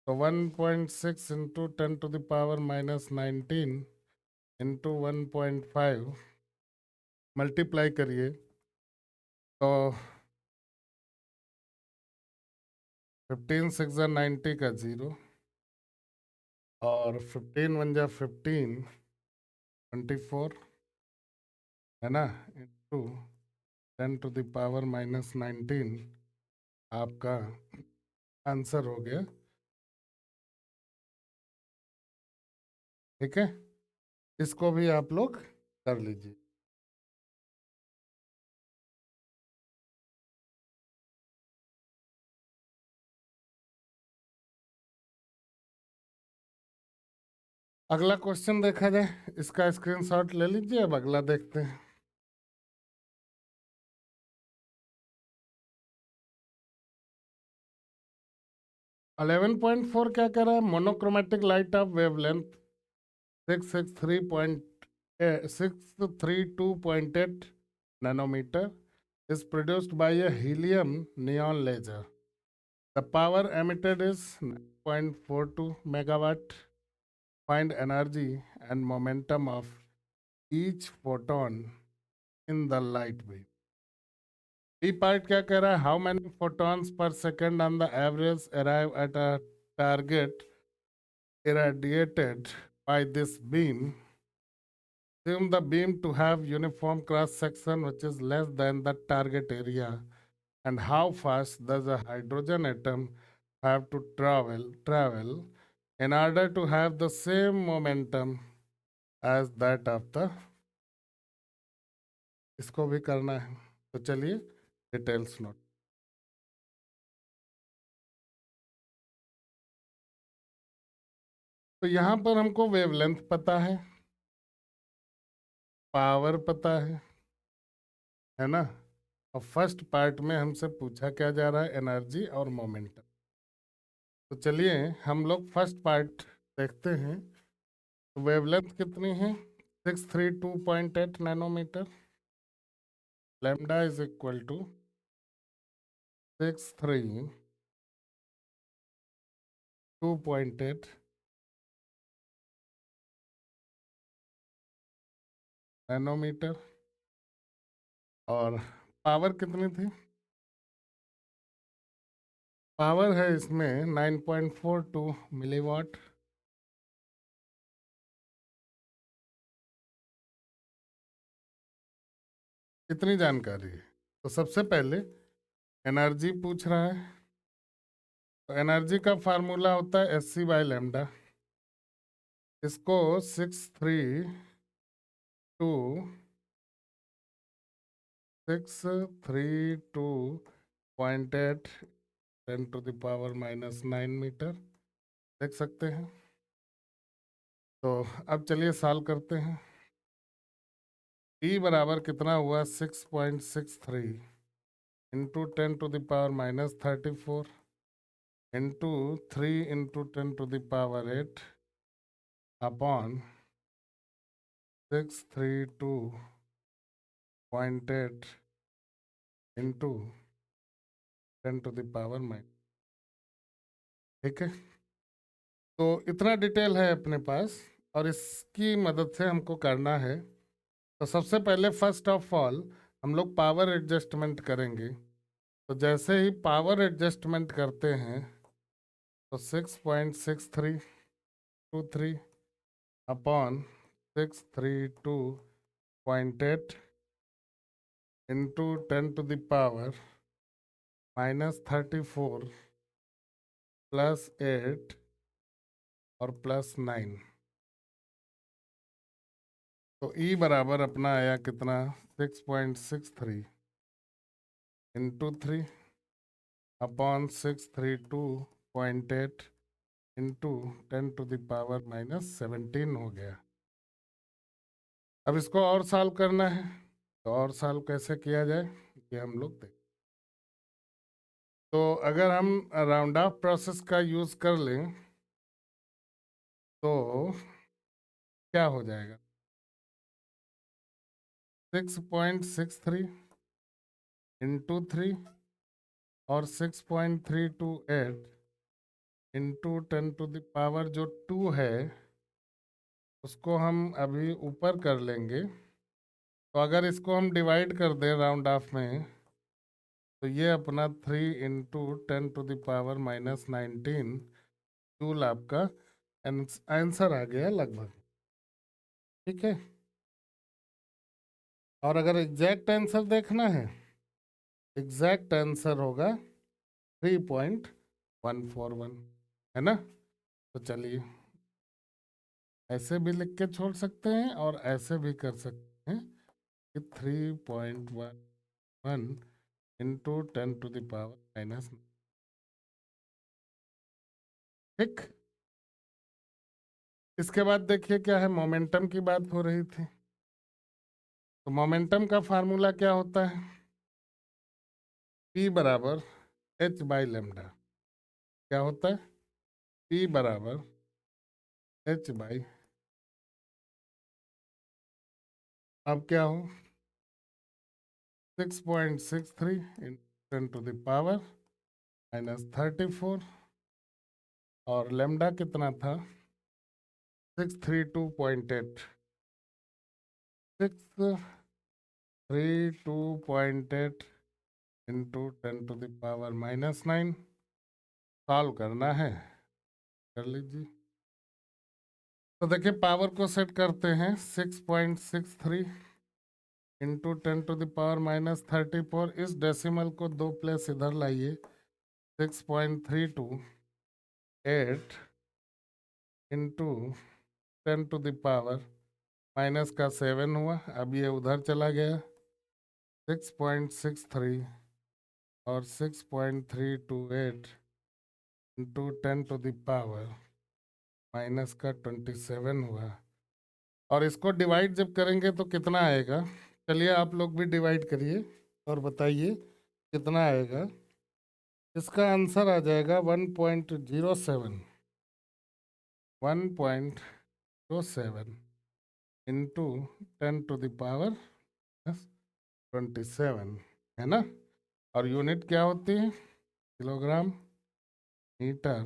तो 1.6 इंटू 10⁻⁻19 इंटू 1.5 मल्टीप्लाई करिए, तो 15 6 90 का 0, और 15 1 15 24, है ना, इंटू 10⁻⁻19 आपका आंसर हो गया। ठीक है, इसको भी आप लोग कर लीजिए। अगला क्वेश्चन देखा जाए, इसका स्क्रीनशॉट ले लीजिए। अब अगला देखते हैं। 11.4 क्या कह रहा है? Monochromatic light of wavelength 632.8 nanometer is produced by a helium neon laser. The power emitted is 9.42 megawatt. Find energy and momentum of each photon in the light wave. B part क्या कह रहा है? How many photons per second on the average arrive at a target irradiated by this beam? Assume the beam to have uniform cross section which is less than the target area. And how fast does a hydrogen atom have to travel in order to have the same momentum as that of the? इसको भी करना है, तो चलिए details note. तो यहाँ पर हमको वेवलेंथ पता है, पावर पता है ना। और फर्स्ट पार्ट में हमसे पूछा क्या जा रहा है? एनर्जी और मोमेंटम। तो चलिए हम लोग फर्स्ट पार्ट देखते हैं। तो वेवलेंथ कितनी है? 632.8 nanometre. Lambda is equal to 632.8 nanometre. और पावर कितनी थी? पावर है इसमें 9.42 मिलीवाट। इतनी जानकारी है। तो सबसे पहले एनर्जी पूछ रहा है, तो एनर्जी का फार्मूला होता है Sc/λ। इसको 632.8 10⁻⁻9 मीटर देख सकते हैं। तो अब चलिए सॉल्व करते हैं। E बराबर कितना हुआ 6.63 into 10⁻⁻34 into 3 into 10⁻8 upon 632.8 into 10⁻⁻। ठीक है, तो इतना डिटेल है अपने पास और इसकी मदद से हमको करना है। तो सबसे पहले फर्स्ट ऑफ ऑल हम लोग पावर एडजस्टमेंट करेंगे। तो जैसे ही पावर एडजस्टमेंट करते हैं तो 6.6323 अपॉन 632.8 इंटू 10⁻⁻34 प्लस 8 और प्लस 9। तो E बराबर अपना आया कितना 6.63 इंटू 3 अपॉन 632.8 इंटू 10⁻⁻17 हो गया। अब इसको और सॉल्व करना है। तो और सॉल्व कैसे किया जाए ये हम लोग देखें। तो अगर हम राउंड ऑफ प्रोसेस का यूज कर लें तो क्या हो जाएगा 6.63 इंटू 3 और 6.328 इंटू 10⁻, जो 2 है उसको हम अभी ऊपर कर लेंगे। तो अगर इसको हम डिवाइड कर दें राउंड ऑफ में तो ये अपना 3 इंटू 10⁻⁻19 जूल आपका आंसर आ गया लगभग। ठीक है, और अगर एग्जैक्ट आंसर देखना है, एग्जैक्ट आंसर होगा 3.141, है ना। तो चलिए ऐसे भी लिख के छोड़ सकते हैं और ऐसे भी कर सकते हैं कि 3.11 इंटू 10⁻⁻। ठीक, इसके बाद देखिए क्या है, मोमेंटम की बात हो रही थी। तो मोमेंटम का फार्मूला क्या होता है P बराबर H/λ। क्या होता है P बराबर H/, अब क्या हो 6.63 10⁻⁻34 और लेमडा कितना था 632.8 632.8 इंटू 10⁻⁻9 सॉल्व करना है, कर लीजिए। तो देखिए पावर को सेट करते हैं 6.63 इंटू 10⁻⁻34। इस डेसिमल को 2 प्लेस इधर लाइए 6.328 इंटू 10⁻, माइनस का 7 हुआ, अब ये उधर चला गया 6.63 और 6.328 इंटू 10⁻, माइनस का 27 हुआ। और इसको डिवाइड जब करेंगे तो कितना आएगा, चलिए आप लोग भी डिवाइड करिए और बताइए कितना आएगा। इसका आंसर आ जाएगा 1.07 इंटू 10⁻27, है ना। और यूनिट क्या होती है किलोग्राम मीटर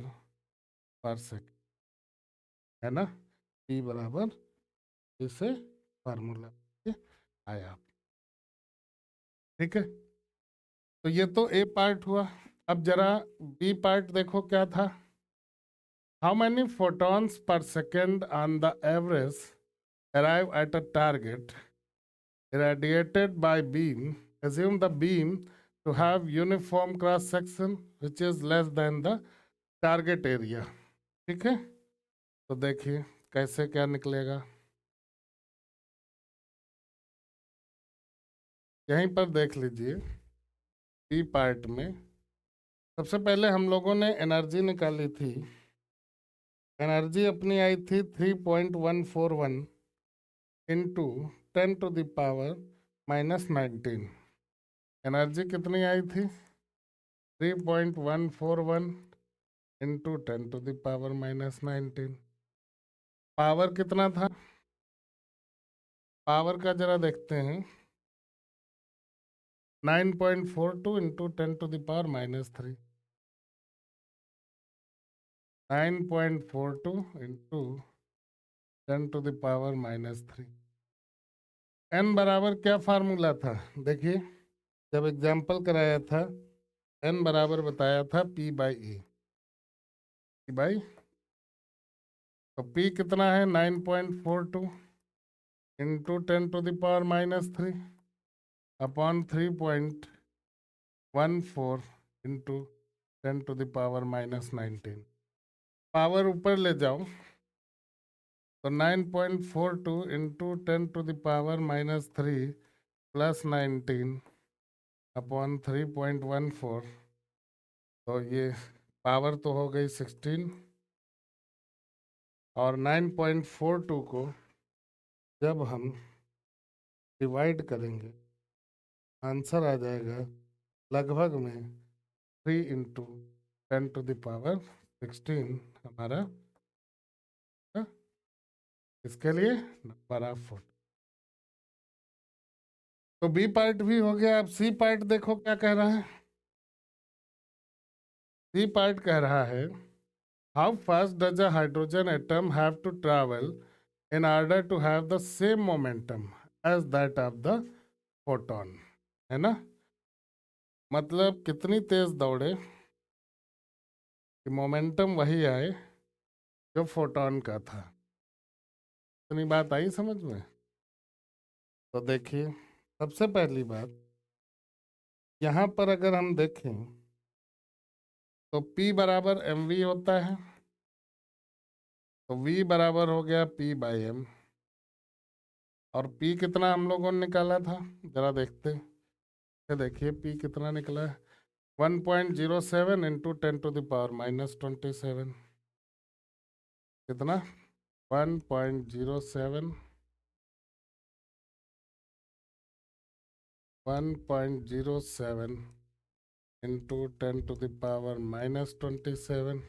पर सेकेंड, है ना। P बराबर इसे फार्मूला आया। ठीक है, तो ये तो ए पार्ट हुआ। अब जरा बी पार्ट देखो क्या था। How many photons per second on the average arrive at a target irradiated by beam? Assume the beam to have uniform cross section which is less than the target area. ठीक है, तो देखिए कैसे क्या निकलेगा। यहीं पर देख लीजिए, बी पार्ट में सबसे पहले हम लोगों ने एनर्जी निकाली थी। एनर्जी अपनी आई थी 3.141 इंटू 10⁻⁻⁻19। एनर्जी कितनी आई थी? 3.141 इंटू 10⁻⁻19। पावर कितना था? पावर का जरा देखते हैं, 9.42 इंटू 10⁻⁻3। 9.42 इंटू 10⁻⁻3। एन बराबर क्या फार्मूला था? देखिए, जब एग्जाम्पल कराया था, एन बराबर बताया था P by E. P by, तो पी कितना है? 9.42 इंटू 10⁻⁻3 अपॉन 3.14 इंटू 10⁻⁻19। पावर ऊपर ले जाओ तो 9.42 इंटू 10⁻⁻3 प्लस 19 अपॉन 3.14, तो ये पावर तो हो गई 16, और 9.42 को जब हम डिवाइड करेंगे आंसर आ जाएगा लगभग में 3 इंटू 10⁻16 हमारा, हाँ, इसके लिए नंबर ऑफ फोटो। तो बी पार्ट भी हो गया। अब सी पार्ट देखो क्या कह रहा है। सी पार्ट कह रहा है, how fast does a hydrogen atom have to travel in order to have the same momentum as that of the photon। है ना, मतलब कितनी तेज दौड़े कि मोमेंटम वही आए जो फोटोन का था। इतनी बात आई समझ में? तो देखिए, सबसे पहली बात यहाँ पर अगर हम देखें तो P बराबर mv होता है, तो V बराबर हो गया P बाई एम। और P कितना हम लोगों ने निकाला था, जरा देखते हैं। देखिए P कितना निकला है, 1.07 इंटू 10⁻⁻27। कितना? 1.07 इंटू 10⁻⁻27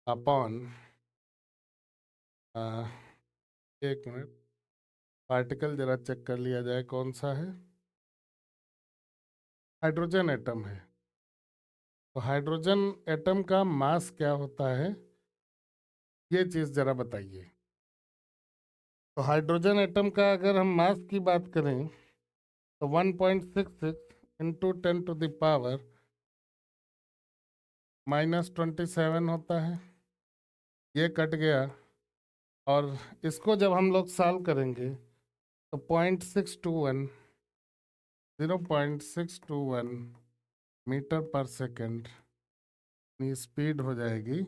अपॉन, एक मिनट, पार्टिकल जरा चेक कर लिया जाए कौन सा है। हाइड्रोजन एटम है, तो हाइड्रोजन एटम का मास क्या होता है, ये चीज़ जरा बताइए। तो हाइड्रोजन एटम का अगर हम मास की बात करें तो 1.66 इंटू 10⁻⁻27 होता है। ये कट गया, और इसको जब हम लोग सॉल्व करेंगे तो 0.621 मीटर पर सेकेंड स्पीड हो जाएगी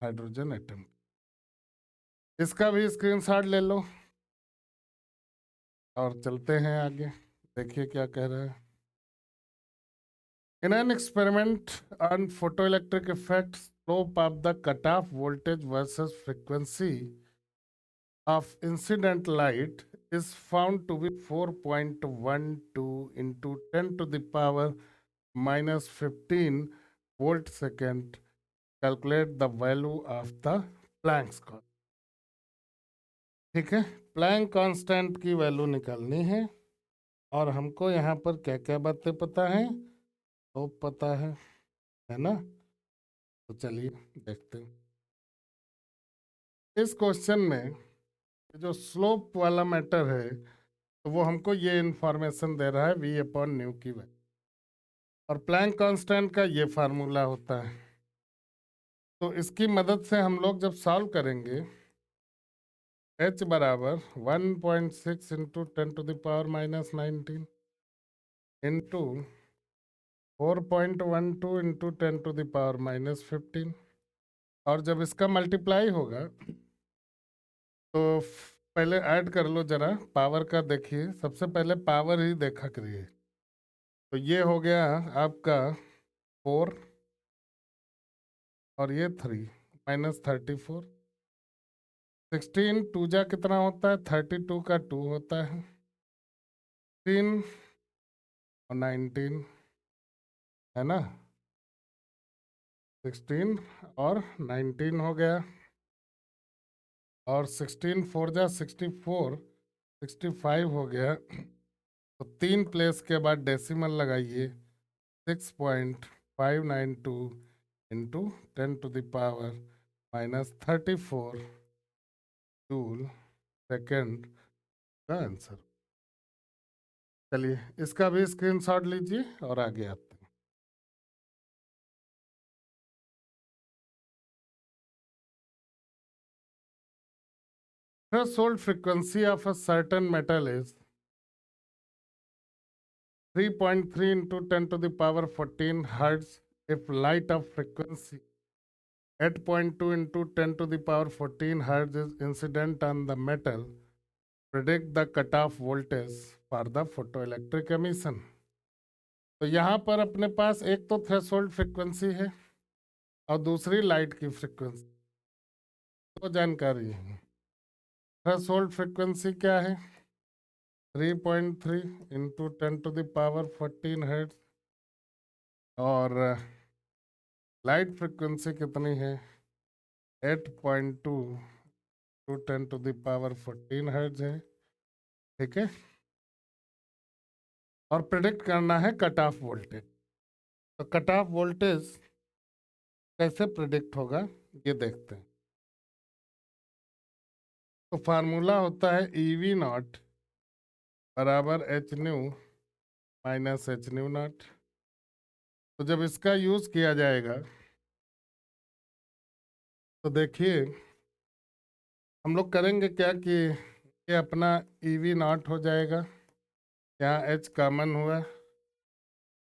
हाइड्रोजन एटम। इसका भी स्क्रीनशॉट ले लो और चलते हैं आगे। देखिए क्या कह रहा है। In an experiment on photoelectric effect, slope of the cutoff voltage versus frequency of incident light is found to be 4.12 into 10⁻⁻15 volt second. Calculate the value of the Planck's constant। ठीक है, प्लैंक कांस्टेंट की value निकालनी है, और हमको यहाँ पर क्या क्या बातें पता है, तो पता है ना। तो चलिए देखते हैं इस क्वेश्चन में। जो स्लोप वाला मैटर है, तो वो हमको ये इंफॉर्मेशन दे रहा है v अपॉन न्यू की वैल्यू, और प्लैंक कांस्टेंट का ये फार्मूला होता है। तो इसकी मदद से हम लोग जब सॉल्व करेंगे, h बराबर 1.6 इंटू 10⁻⁻19 इंटू 4.12 इंटू 10⁻⁻15। और जब इसका मल्टीप्लाई होगा तो पहले ऐड कर लो जरा पावर का, देखिए सबसे पहले पावर ही देखा करिए। तो ये हो गया आपका 4 और ये 3 -34। 16 टू जा कितना होता है, 32 का 2 होता है, 3 और 19 है ना, 16 और 19 हो गया। और 16 4 जा 64, 65 हो गया। तो 3 प्लेस के बाद डेसिमल लगाइए, 6.592 इंटू 10⁻³ जूल सेकेंड का आंसर। चलिए इसका भी स्क्रीनशॉट लीजिए और आगे आते हैं। Threshold frequency of a certain metal is 3.3 into 10⁻14 hertz if light of frequency 8.2 into 10⁻14 hertz is incident on the metal. Predict the cutoff voltage for the photoelectric emission. तो यहाँ पर अपने पास एक तो थ्रेशोल्ड फ्रीक्वेंसी है और दूसरी लाइट की फ्रीक्वेंसी, तो जानकारी है। थ्रेशोल्ड फ्रीक्वेंसी क्या है, 3.3 इंटू 10⁻14 हर्ट्ज, और लाइट फ्रीक्वेंसी कितनी है, 8.2 टू 10⁻14 हर्ट्ज है। ठीक है, और प्रिडिक्ट करना है कट ऑफ वोल्टेज। तो कट ऑफ वोल्टेज कैसे प्रिडिक्ट होगा ये देखते हैं। तो फार्मूला होता है EV0 बराबर H nu minus H new not. तो जब इसका यूज किया जाएगा तो देखिए हम लोग करेंगे क्या कि ये अपना EV0 हो जाएगा, यहाँ एच कॉमन हुआ,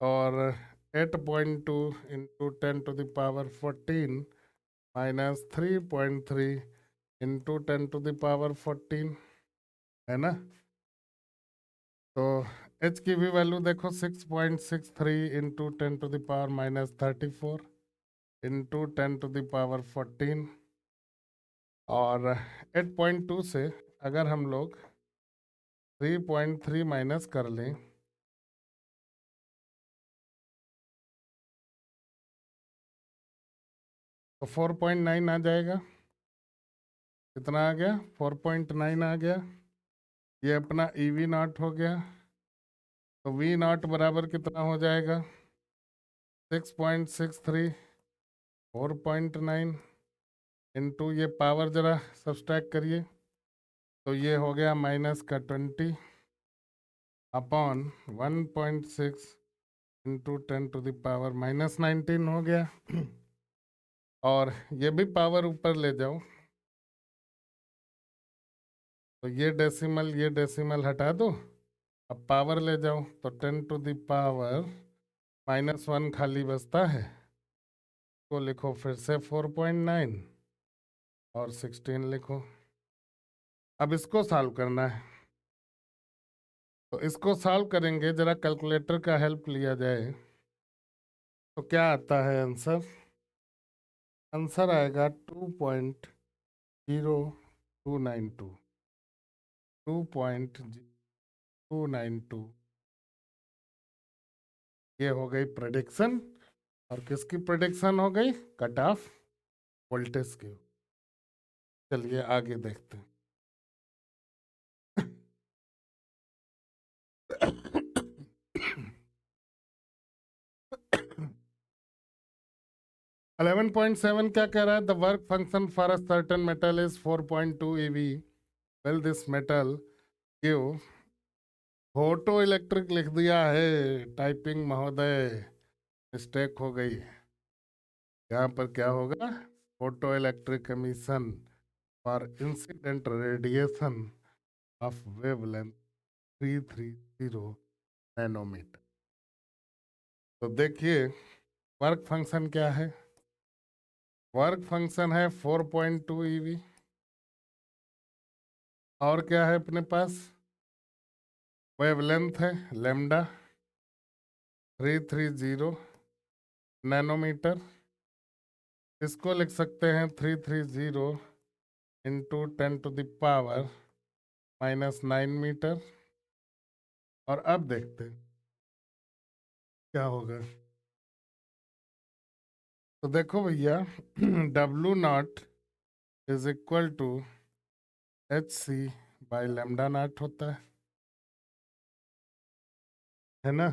और 8.2 इंटू 10⁻14 माइनस 3.3 इंटू 10⁻14 है ना। तो एच की भी वैल्यू देखो 6.63 इंटू 10⁻−34 इंटू 10⁻14, और 8.2 से अगर हम लोग 3.3 माइनस कर लें तो 4.9 आ जाएगा। कितना आ गया, 4.9 आ गया। ये अपना EV0 हो गया। तो V0 बराबर कितना हो जाएगा, 6.63 4.9 इंटू ये पावर जरा सब्सट्रैक्ट करिए, तो ये हो गया माइनस का 20 अपॉन 1.6 इंटू 10⁻−19 हो गया। और ये भी पावर ऊपर ले जाओ, तो ये डेसिमल हटा दो, अब पावर ले जाओ तो 10⁻−1 खाली बचता है, को लिखो फिर से 4.9 और 16 लिखो। अब इसको सॉल्व करना है, तो इसको सॉल्व करेंगे, जरा कैलकुलेटर का हेल्प लिया जाए तो क्या आता है आंसर। आंसर आएगा 2.0292, 2.292। ये हो गई प्रेडिक्शन, और किसकी प्रेडिक्शन हो गई, कट ऑफ वोल्टेज की। चलिए आगे देखते हैं। 11.7 क्या कह रहा है, the work function for a certain metal is 4.2 eV। Well this metal give, photo electric लिख दिया है टाइपिंग महोदय, मिस्टेक हो गई। यहाँ पर क्या होगा, photoelectric emission for incident radiation of wavelength 330 nanometre. तो देखिए वर्क फंक्शन क्या है, वर्क फंक्शन है 4.2 EV। और क्या है अपने पास? वेवलेंथ है लेमडा 330 नैनोमीटर। इसको लिख सकते हैं 330 इंटू 10⁻⁻⁹ और अब देखते हैं क्या होगा। तो देखो भैया W0 is equal to HC by lambda naught होता है ना?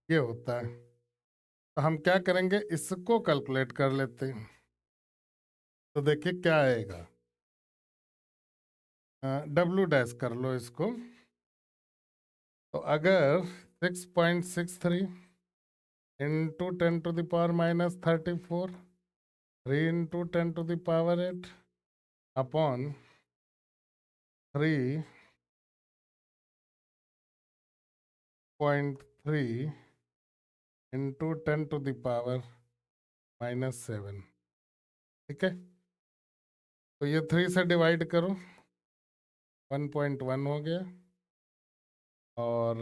ये होता है। तो हम क्या करेंगे, इसको कैलकुलेट कर लेते हैं। तो देखिए क्या आएगा, W डैश कर लो इसको। तो अगर 6.63 इंटू 10⁻⁻34 3 इंटू 10⁻8 अपॉन 3.3 इंटू 10⁻⁻7, ठीक है। तो ये 3 से डिवाइड करो, 1.1 हो गया। और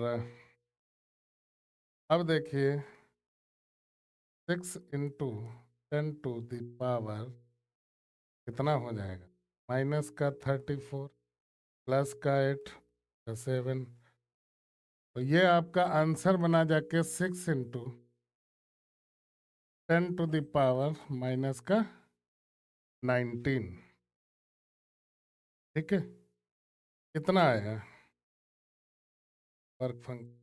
अब देखिए 6 इंटू 10⁻, कितना हो जाएगा, माइनस का 34 प्लस का 8 7। तो ये आपका आंसर बना जाके 6 इंटू 10⁻⁻, -19, ठीक है। कितना आया वर्क फंक्शन?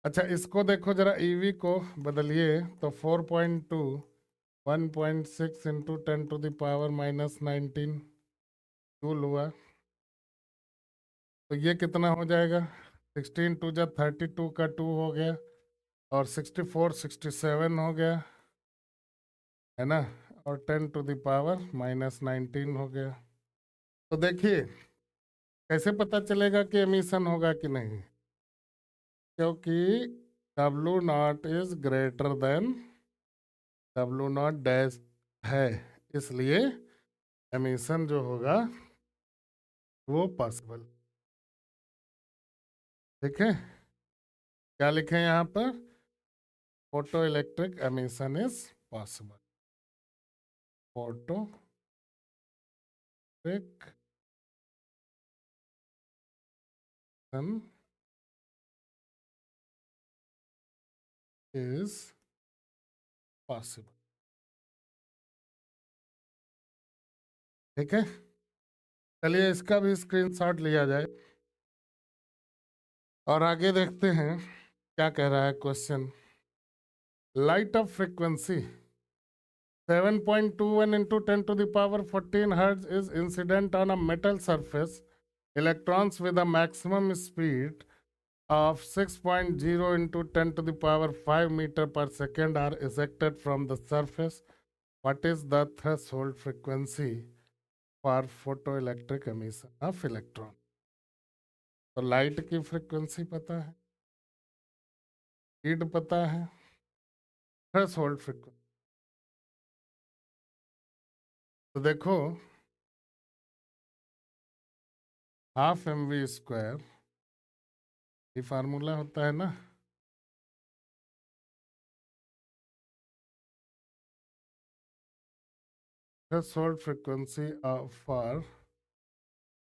अच्छा इसको देखो जरा, ईवी को बदलिए तो 4.2 1.6 इंटू 10⁻⁻19 जूल हुआ। तो ये कितना हो जाएगा, 16 टू जा 32 का 2 हो गया, और 64 67 हो गया, है ना। और 10⁻⁻19 हो गया। तो देखिए कैसे पता चलेगा कि एमिशन होगा कि नहीं, क्योंकि W0 is greater than W0 dash है, इसलिए एमिशन जो होगा वो पॉसिबल। ठीक है, क्या लिखें यहाँ पर, photo electric emission is possible. Photo electric is possible. ठीक है, चलिए इसका भी स्क्रीनशॉट लिया जाए और आगे देखते हैं क्या कह रहा है question. Light of frequency 7.21 into 10 to the power 14 hertz is incident on a metal surface. Electrons with a maximum speed of 6.0 into 10 to the power 5 meter per second are ejected from the surface. What is the threshold frequency for photoelectric emission of electron? तो light की frequency पता है, speed पता है, threshold frequency. तो देखो ½ mv², ये formula होता है ना, threshold frequency for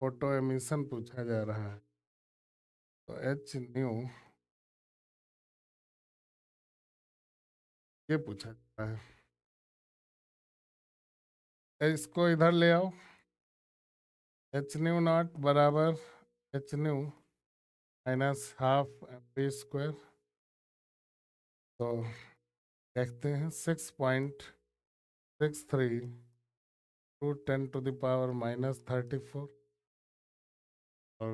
photo emission पूछा जा रहा है। तो एच न्यू ये पूछा जा रहा है, इसको इधर ले आओ, एच न्यू नॉट बराबर एच न्यू -½mv²। तो देखते हैं 6.63 टू 10 to the power -34 और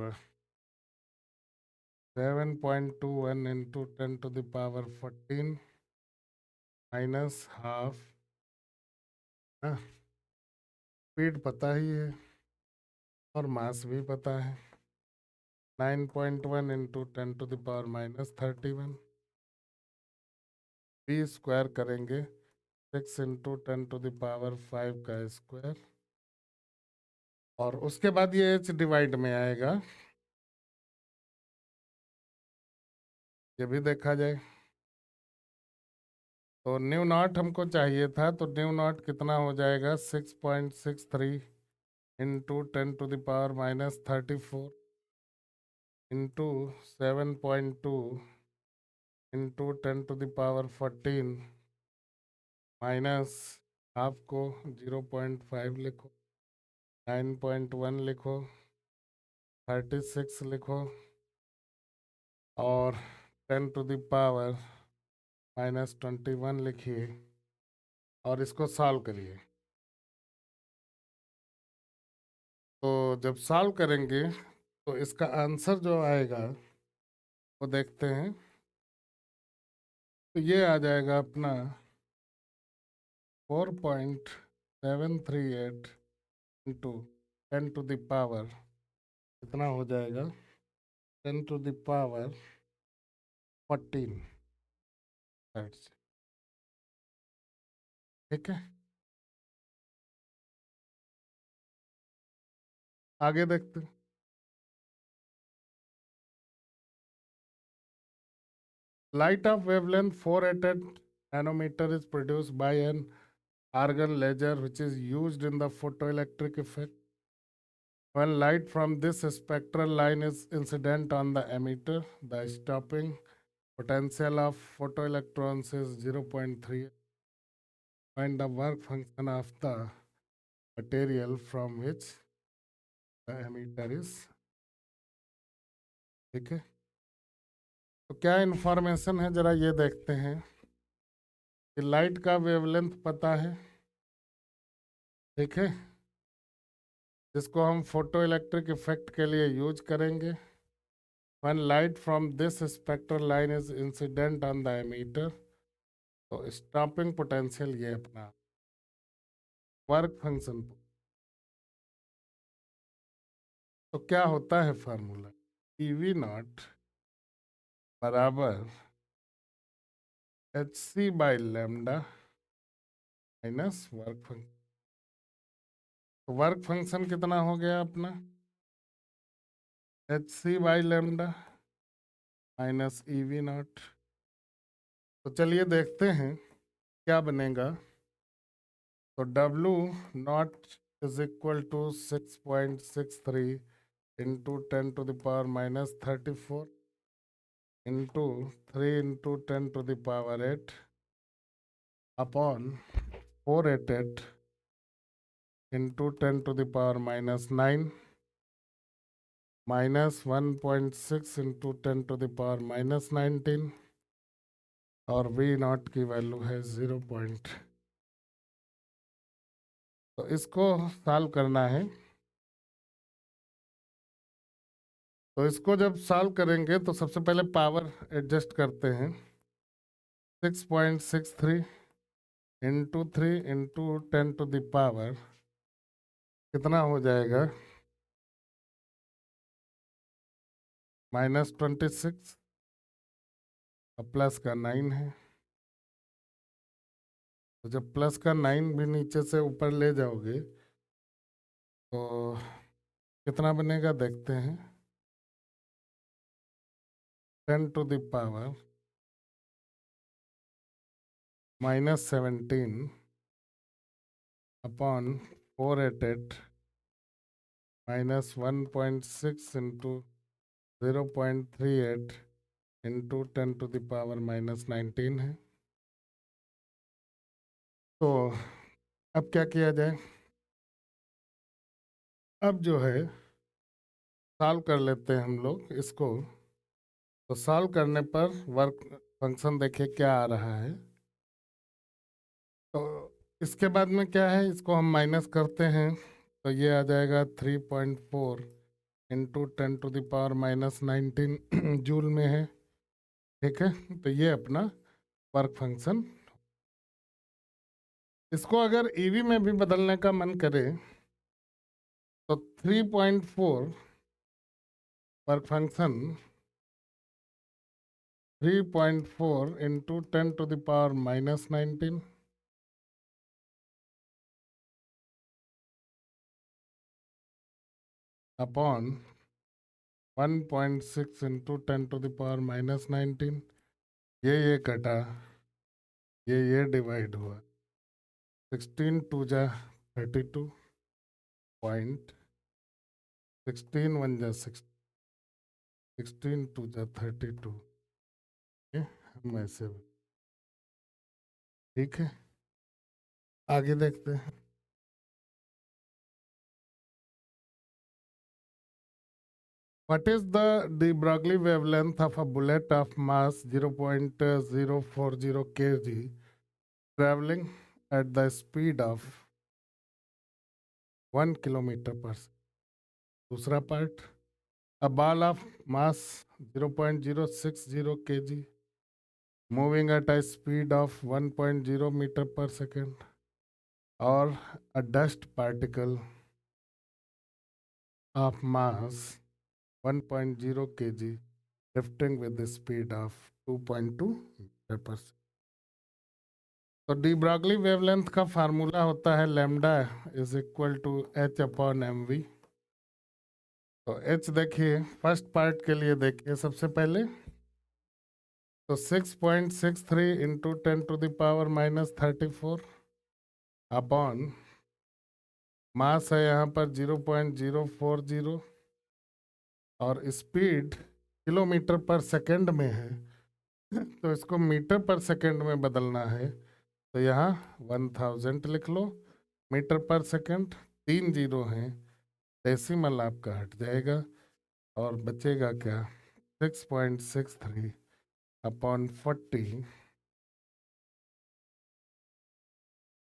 7.21 into 10 to the power 14 -½ speed पता ही है और मास भी पता है, 9.1 into 10 to the power -31। B square करेंगे 6 इंटू 10⁵ का स्क्वायर, और उसके बाद ये h डिवाइड में आएगा, ये भी देखा जाए। तो न्यू नॉट हमको चाहिए था, तो न्यू नॉट कितना हो जाएगा, 6.63 into 10⁻⁻34 into 7.2 into 10⁻14 minus half को 0.5 लिखो, 9.1 लिखो, 36 लिखो, और 10⁻⁻21 लिखिए, और इसको सॉल्व करिए। तो जब सॉल्व करेंगे तो इसका आंसर जो आएगा वो देखते हैं। तो ये आ जाएगा अपना 4.738 इंटू 10⁻, कितना हो जाएगा, 10⁻14 हर्ट्ज। ठीक है, आगे देखते हैं। Light of wavelength 488 nanometer is produced by an argon laser which is used in the photoelectric effect. When light from this spectral line is incident on the emitter, the stopping potential of photoelectrons is 0.3. Find the work function of the material from which the emitter is. ठीक है, तो क्या information है जरा ये देखते हैं कि लाइट का वेवलेंथ पता है, ठीक है, जिसको हम फोटो इलेक्ट्रिक इफेक्ट के लिए यूज करेंगे। When light from this spectral line is incident on the emitter, तो स्टॉपिंग पोटेंशियल ये अपना वर्क फंक्शन। तो क्या होता है फार्मूला, EV नॉट बराबर HC by lambda minus work function. तो वर्क फंक्शन कितना हो गया अपना, HC by lambda minus EV naught. तो चलिए देखते हैं क्या बनेगा। तो W naught is equal to 6.63 into 10⁻⁻34 into 3 into 10⁸ upon 488 into 10⁻⁻9 minus 1.6 into 10⁻⁻19, और V नॉट की वैल्यू है 0. तो इसको सॉल्व करना है। तो इसको जब सॉल्व करेंगे तो सबसे पहले पावर एडजस्ट करते हैं। 6.63 इंटू 3 इंटू 10⁻, कितना हो जाएगा, -26, और प्लस का 9 है। तो जब प्लस का 9 भी नीचे से ऊपर ले जाओगे तो कितना बनेगा देखते हैं, 10⁻⁻17 अपॉन 488 माइनस 1.6 इंटू 0.38 इंटू 10⁻⁻19 है। तो अब क्या किया जाए, अब जो है सॉल्व कर लेते हैं हम लोग इसको। तो सॉल्व करने पर वर्क फंक्शन देखिए क्या आ रहा है। तो इसके बाद में क्या है, इसको हम माइनस करते हैं तो ये आ जाएगा 3.4 इंटू 10⁻⁻19 जूल में है। ठीक है, तो ये अपना वर्क फंक्शन। इसको अगर ईवी में भी बदलने का मन करे तो 3.4 work function 3.4 into 10⁻⁻19 upon 1.6 into 10⁻⁻19। ये कटा, ये डिवाइड हुआ। 16 2 जा 32 पॉइंट, 16 1 जा 16 2 जा 32। हम ऐसे, ठीक है, आगे देखते हैं। What is the de Broglie wavelength of a bullet of mass 0.040 kg traveling at the speed of 1 kilometer per second? दूसरा part, a ball of mass 0.060 kg moving at a speed of 1.0 meter per second, or a dust particle of mass 1.0 kg drifting with the speed of 2.2 meter per second. तो de Broglie wavelength का formula होता है lambda is equal to h upon m v. तो h देखिए, first part के लिए देखिए सबसे पहले, तो 6.63 इंटू 10⁻⁻34 अपॉन मास है यहाँ पर 0.040 और स्पीड किलोमीटर पर सेकंड में है, तो इसको मीटर पर सेकंड में बदलना है, तो यहाँ 1000 लिख लो। मीटर पर सेकंड 3 जीरो हैं, डेसिमल आपका हट जाएगा और बचेगा क्या, 6.63 अपॉन 40,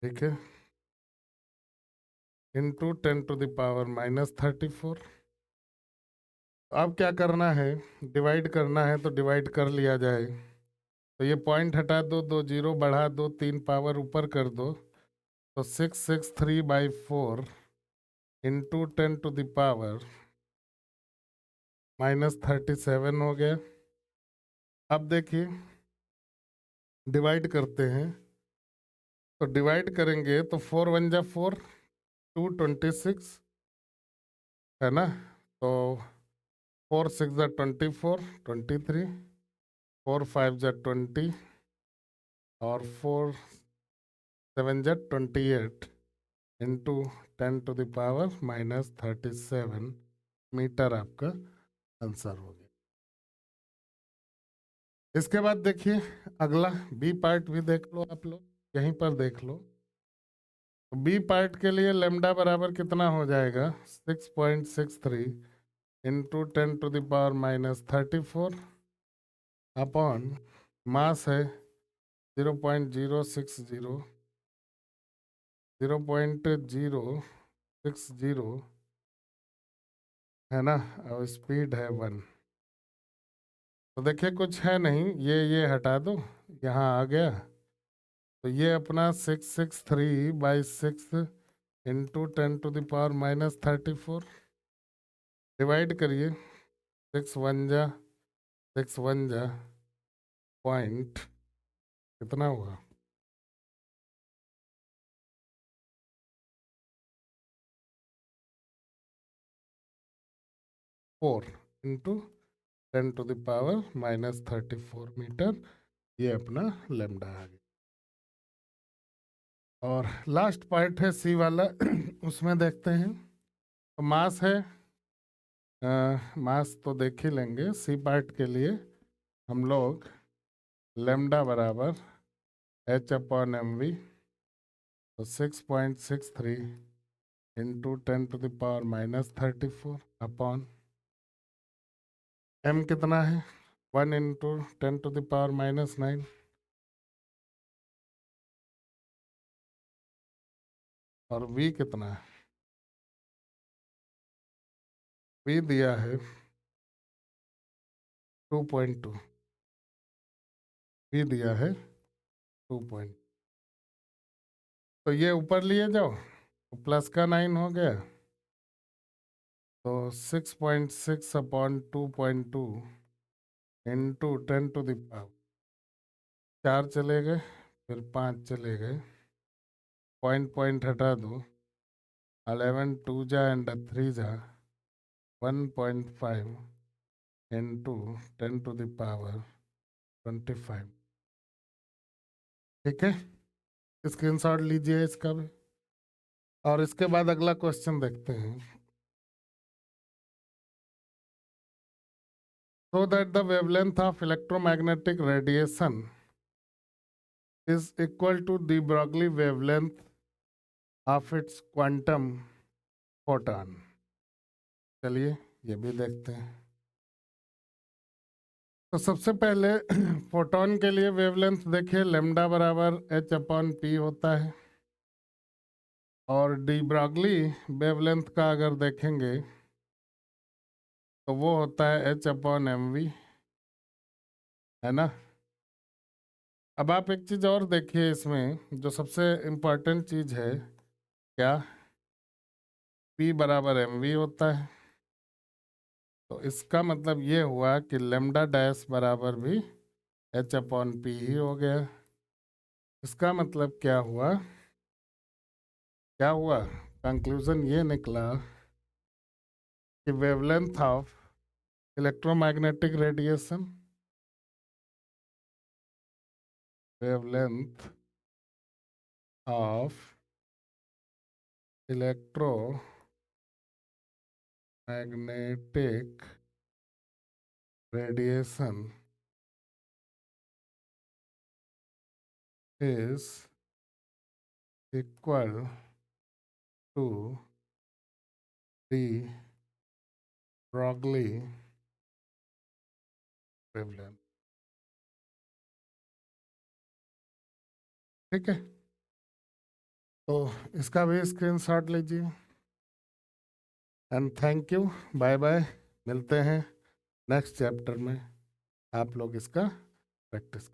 ठीक है, इंटू 10⁻⁻34। अब क्या करना है, डिवाइड करना है, तो डिवाइड कर लिया जाए। तो ये पॉइंट हटा दो, 2 जीरो बढ़ा दो, 3 पावर ऊपर कर दो, तो 663/4 इंटू 10⁻⁻37 हो गया। अब देखिए डिवाइड करते हैं, तो डिवाइड करेंगे तो 4 1 जा 4, 226 है ना, तो 4 6 जा 24, 23, 4 5 जा 20 और 4 7 जा 28 इंटू 10⁻⁻37 मीटर आपका आंसर हो गया। इसके बाद देखिए अगला बी पार्ट भी देख लो आप लोग, यहीं पर देख लो। तो बी पार्ट के लिए लेमडा बराबर कितना हो जाएगा, 6.63 इंटू 10⁻⁻34 अपॉन मास है 0.060 है ना, और स्पीड है 1। तो देखिए कुछ है नहीं, ये हटा दो, यहाँ आ गया, तो ये अपना 663/6 इंटू 10⁻⁻34 डिवाइड करिए, 6 1 जा 6 1 जा पॉइंट, कितना हुआ, 4 इंटू 10⁻⁻34 मीटर, ये अपना लेमडा आ गया। और लास्ट पार्ट है सी वाला उसमें देखते हैं। तो मास है, मास तो देख ही लेंगे, सी पार्ट के लिए हम लोग लेमडा बराबर एच अपॉन एम वी, तो 6.63 इंटू 10⁻⁻34 अपॉन एम कितना है, 1 इंटू 10⁻⁻9 और वी कितना है, वी दिया है 2.2, वी दिया है 2. तो ये ऊपर लिए जाओ, तो प्लस का 9 हो गया, तो 6.6 अपॉन 2.2 इंटू 10⁻, 4 चले गए, फिर 5 चले गए, पॉइंट हटा दो, 11 2 जा एंड 3 जा, 1.5 into 10⁻25। ठीक है, स्क्रीनशॉट लीजिए इसका भी। और इसके बाद अगला क्वेश्चन देखते हैं। So that the wavelength of electromagnetic radiation is equal to the Broglie wavelength of its quantum photon। चलिए ये भी देखते हैं। तो सबसे पहले फोटोन के लिए वेवलेंथ देखिए, लेमडा बराबर h/p होता है। और डी ब्रॉगली वेवलेंथ का अगर देखेंगे तो वो होता है h/mv, है ना। अब आप एक चीज और देखिए, इसमें जो सबसे इम्पोर्टेंट चीज है क्या, P बराबर mv होता है। तो इसका मतलब ये हुआ कि लेमडा डैश बराबर भी h/p ही हो गया। इसका मतलब क्या हुआ, कंक्लूजन ये निकला कि wavelength of electromagnetic radiation, wavelength of electromagnetic radiation is equal to the Broglie wavelength। ठीक है, तो इसका भी स्क्रीनशॉट लीजिए। And thank you, bye bye, मिलते हैं नेक्स्ट चैप्टर में। आप लोग इसका प्रैक्टिस